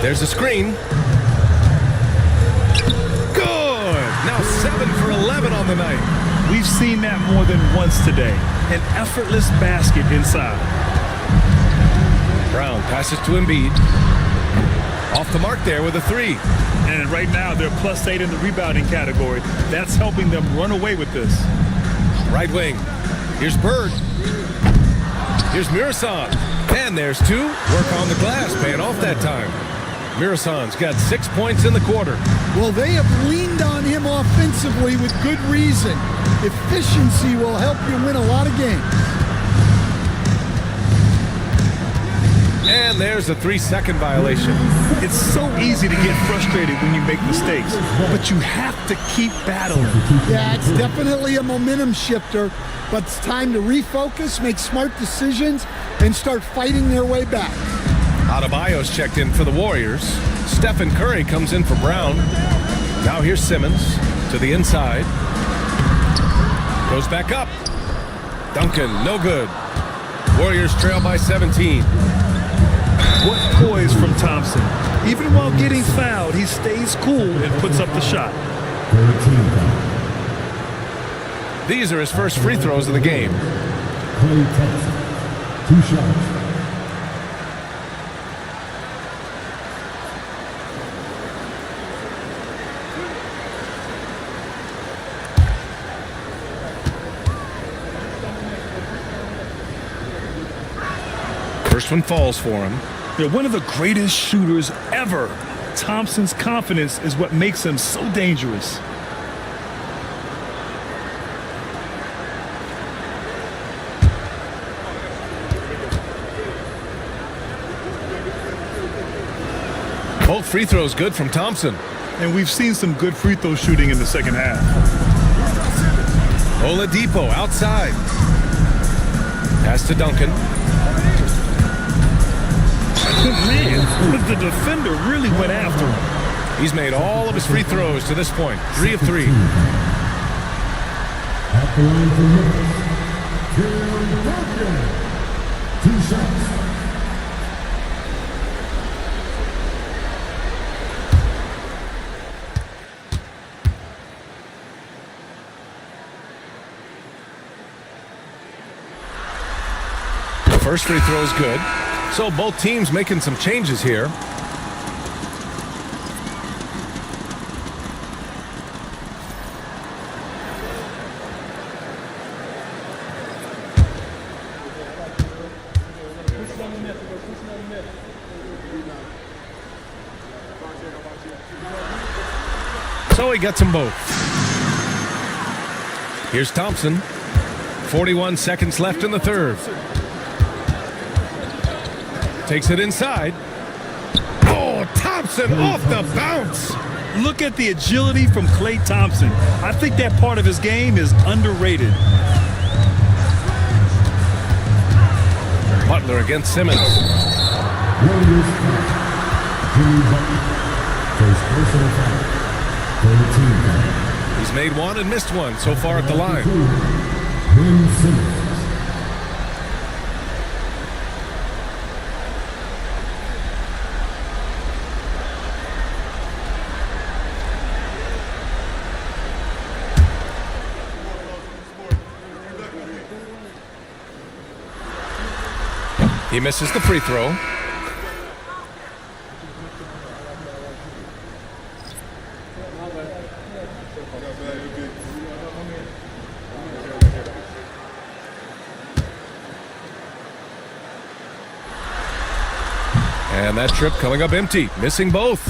There's a screen. Good! Now 7 for 11 on the night. We've seen that more than once today. An effortless basket inside. Brown passes to Embiid. Off the mark there with a 3. And right now they're +8 in the rebounding category. That's helping them run away with this. Right wing. Here's Bird. Here's Mirasan. And there's 2. Work on the glass, paying off that time. Mirasan's got 6 points in the quarter. Well, they have leaned on him offensively with good reason. Efficiency will help you win a lot of games. And there's a 3-second violation. It's so easy to get frustrated when you make mistakes, but you have to keep battling. Yeah, it's definitely a momentum shifter, but it's time to refocus, make smart decisions, and start fighting their way back. Adebayo's checked in for the Warriors. Stephen Curry comes in for Brown. Now here's Simmons to the inside. Goes back up. Duncan, no good. Warriors trail by 17. What poise from Thompson. Even while getting fouled, he stays cool and puts up the shot. These are his first free throws of the game. Klay Thompson, 2 shots. First one falls for him. They're one of the greatest shooters ever. Thompson's confidence is what makes him so dangerous. Both free throws good from Thompson. And we've seen some good free throw shooting in the second half. Oladipo outside. Pass to Duncan. Man, the defender really went after him. He's made all of his free throws to this point. 3 of 3. At the line for Memphis, 2 shots. The first free throw is good. So both teams making some changes here. So he gets them both. Here's Thompson. 41 seconds left in the third. Takes it inside. Oh, Thompson off the bounce. Look at the agility from Klay Thompson. I think that part of his game is underrated. Butler against Simmons. Warriors foul. Jimmy Butler. First personal foul. 13 foul. He's made one and missed one so far at the line. Ben Simmons. He misses the free throw. And that trip coming up empty, missing both.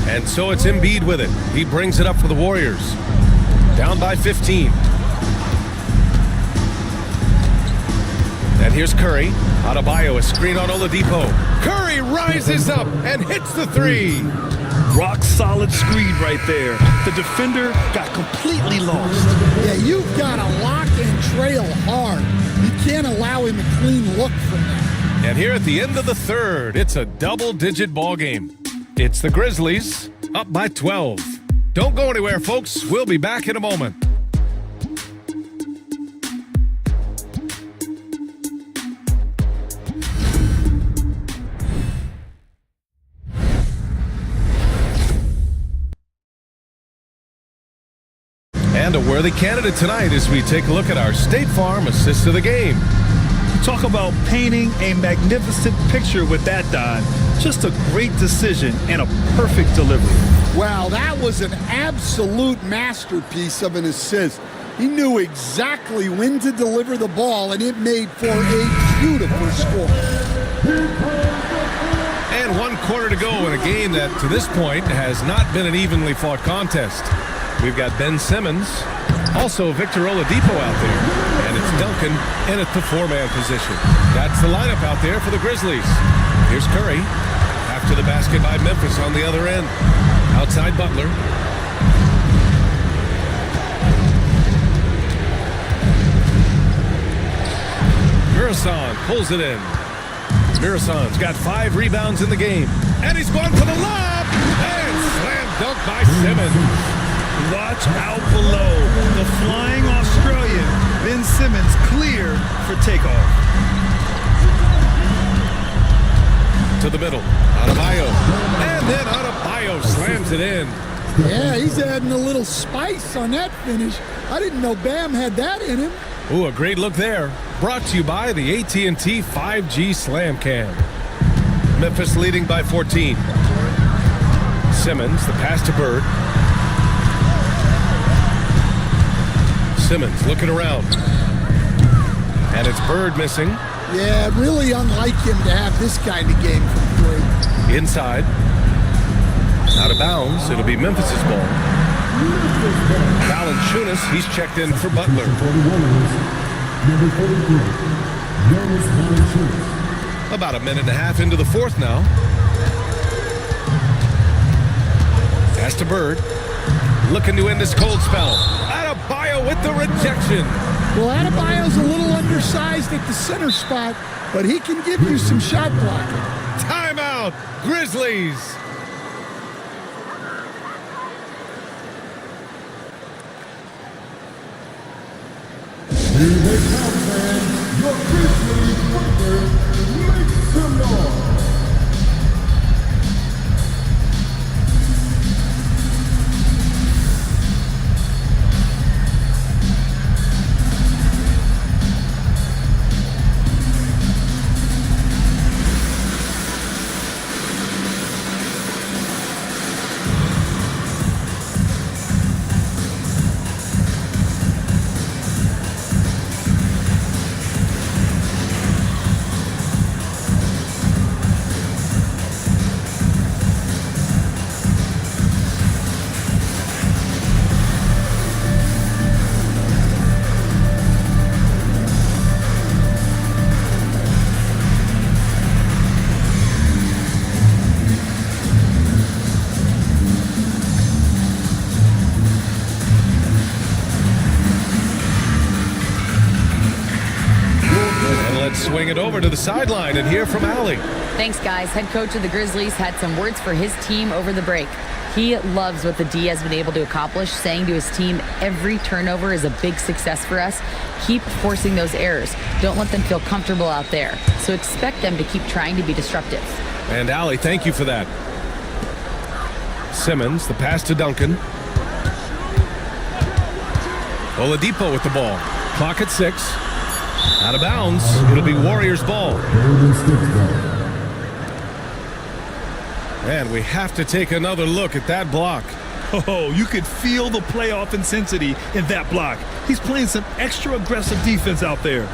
And so it's Embiid with it. He brings it up for the Warriors. Down by 15. And here's Curry. Adebayo, a screen on Oladipo. Curry rises up and hits the 3. Rock solid screen right there. The defender got completely lost. Yeah, you've got to lock and trail hard. You can't allow him a clean look from that. And here at the end of the third, it's a double-digit ball game. It's the Grizzlies up by 12. Don't go anywhere, folks. We'll be back in a moment. And a worthy candidate tonight as we take a look at our State Farm assist of the game. Talk about painting a magnificent picture with that, Don. Just a great decision and a perfect delivery. Wow, that was an absolute masterpiece of an assist. He knew exactly when to deliver the ball, and it made for a beautiful score. And 1 quarter to go in a game that, to this point, has not been an evenly fought contest. We've got Ben Simmons, also Victor Oladipo out there, and it's Duncan in at the 4-man position. That's the lineup out there for the Grizzlies. Here's Curry, after the basket by Memphis on the other end. Outside Butler. Mirasan pulls it in. Mirasan's got 5 rebounds in the game. And he's going for the lob! And slam dunk by Simmons. Watch out below. The flying Australian, Ben Simmons, clear for takeoff. To the middle. Adebayo. And then Adebayo slams it in. Yeah, he's adding a little spice on that finish. I didn't know Bam had that in him. Ooh, a great look there. Brought to you by the AT&T 5G Slam Cam. Memphis leading by 14. Simmons, the pass to Bird. Simmons looking around. And it's Bird missing. Yeah, really unlike him to have this kind of game from 3. Inside. Out of bounds. It'll be Memphis's ball. Valanciunas, he's checked in for Butler. About a minute and a half into the fourth now. Pass to Bird. Looking to end this cold spell. Adebayo with the rejection. Well, Adebayo's a little undersized at the center spot, but he can give you some shot blocking. Timeout, Grizzlies. Here they come, fans. Your Grizzlies winner makes some noise. Swing it over to the sideline and hear from Allie. Thanks, guys. Head coach of the Grizzlies had some words for his team over the break. He loves what the D has been able to accomplish, saying to his team, every turnover is a big success for us. Keep forcing those errors. Don't let them feel comfortable out there. So expect them to keep trying to be disruptive. And Allie, thank you for that. Simmons, the pass to Duncan. Oladipo with the ball. Clock at 6. Out of bounds. It'll be Warriors ball. And we have to take another look at that block. Oh, you could feel the playoff intensity in that block. He's playing some extra aggressive defense out there.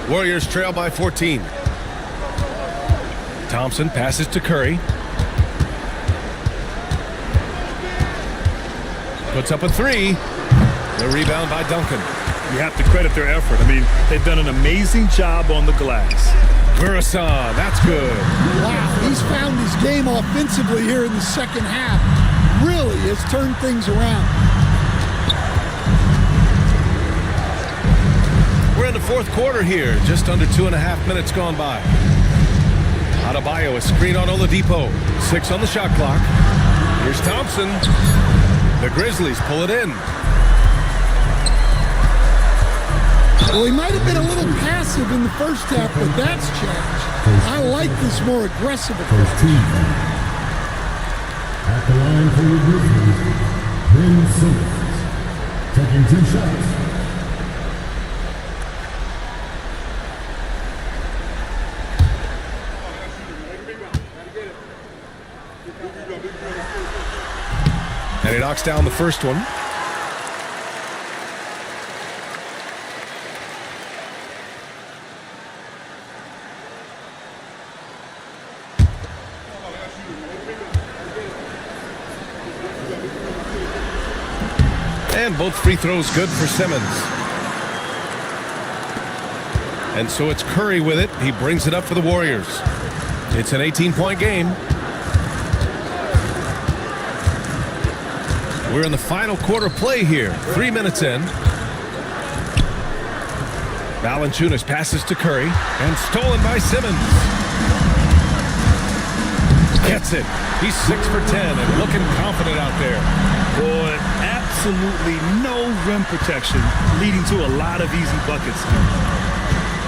Warriors trail by 14. Thompson passes to Curry. Puts up a 3. The rebound by Duncan. You have to credit their effort. I mean, they've done an amazing job on the glass. Mirasan, that's good. Wow, he's found his game offensively here in the second half. Really has turned things around. We're in the fourth quarter here. Just under 2.5 minutes gone by. Adebayo, a screen on Oladipo. 6 on the shot clock. Here's Thompson. The Grizzlies pull it in. Well, he might have been a little passive in the first half, but that's changed. I like this more aggressive approach. At the line for the Grizzlies, Ben Simmons. Taking 2 shots. And he knocks down the first one. And both free throws good for Simmons. And so it's Curry with it. He brings it up for the Warriors. It's an 18-point game. We're in the final quarter play here. 3 minutes in. Valanciunas passes to Curry and stolen by Simmons. Gets it. He's 6 for 10 and looking confident out there. Boy, absolutely no rim protection, leading to a lot of easy buckets.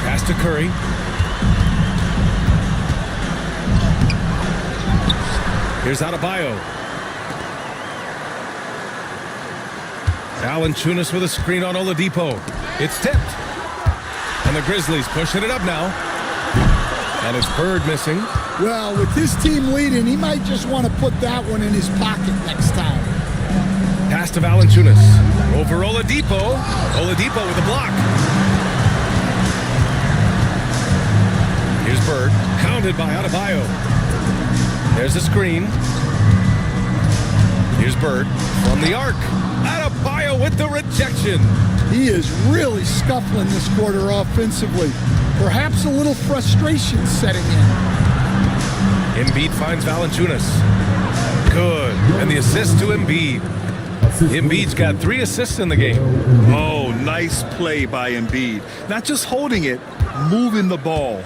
Pass to Curry. Here's Adebayo. Valanciunas with a screen on Oladipo. It's tipped. And the Grizzlies pushing it up now. And it's Bird missing. Well, with his team leading, he might just want to put that one in his pocket next time. Pass to Valanciunas. Over Oladipo. Oladipo with a block. Here's Bird. Pounded by Adebayo. There's a screen. Here's Bird from the arc. Adebayo with the rejection. He is really scuffling this quarter offensively. Perhaps a little frustration setting in. Embiid finds Valanciunas. Good. And the assist to Embiid. Embiid's got 3 assists in the game. Oh, nice play by Embiid. Not just holding it, moving the ball.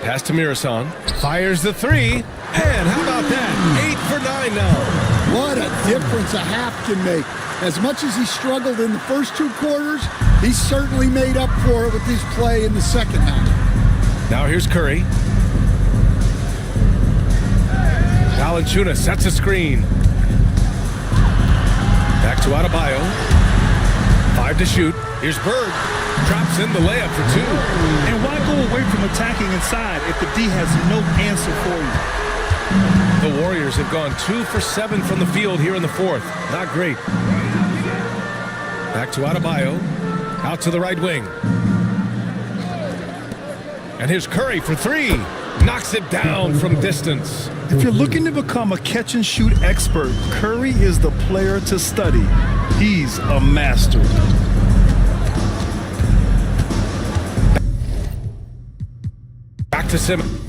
Pass to Mirasan. Fires the 3. And how about that? 8 for 9 now. What a difference a half can make. As much as he struggled in the first 2 quarters, he certainly made up for it with his play in the second half. Now here's Curry. Valanciunas sets a screen. Back to Adebayo. 5 to shoot. Here's Bird. Drops in the layup for 2. And why go away from attacking inside if the D has no answer for you? The Warriors have gone 2 for 7 from the field here in the 4th. Not great. Back to Adebayo. Out to the right wing. And here's Curry for 3. Knocks it down from distance. If you're looking to become a catch-and-shoot expert, Curry is the player to study. He's a master. Back to Simmons.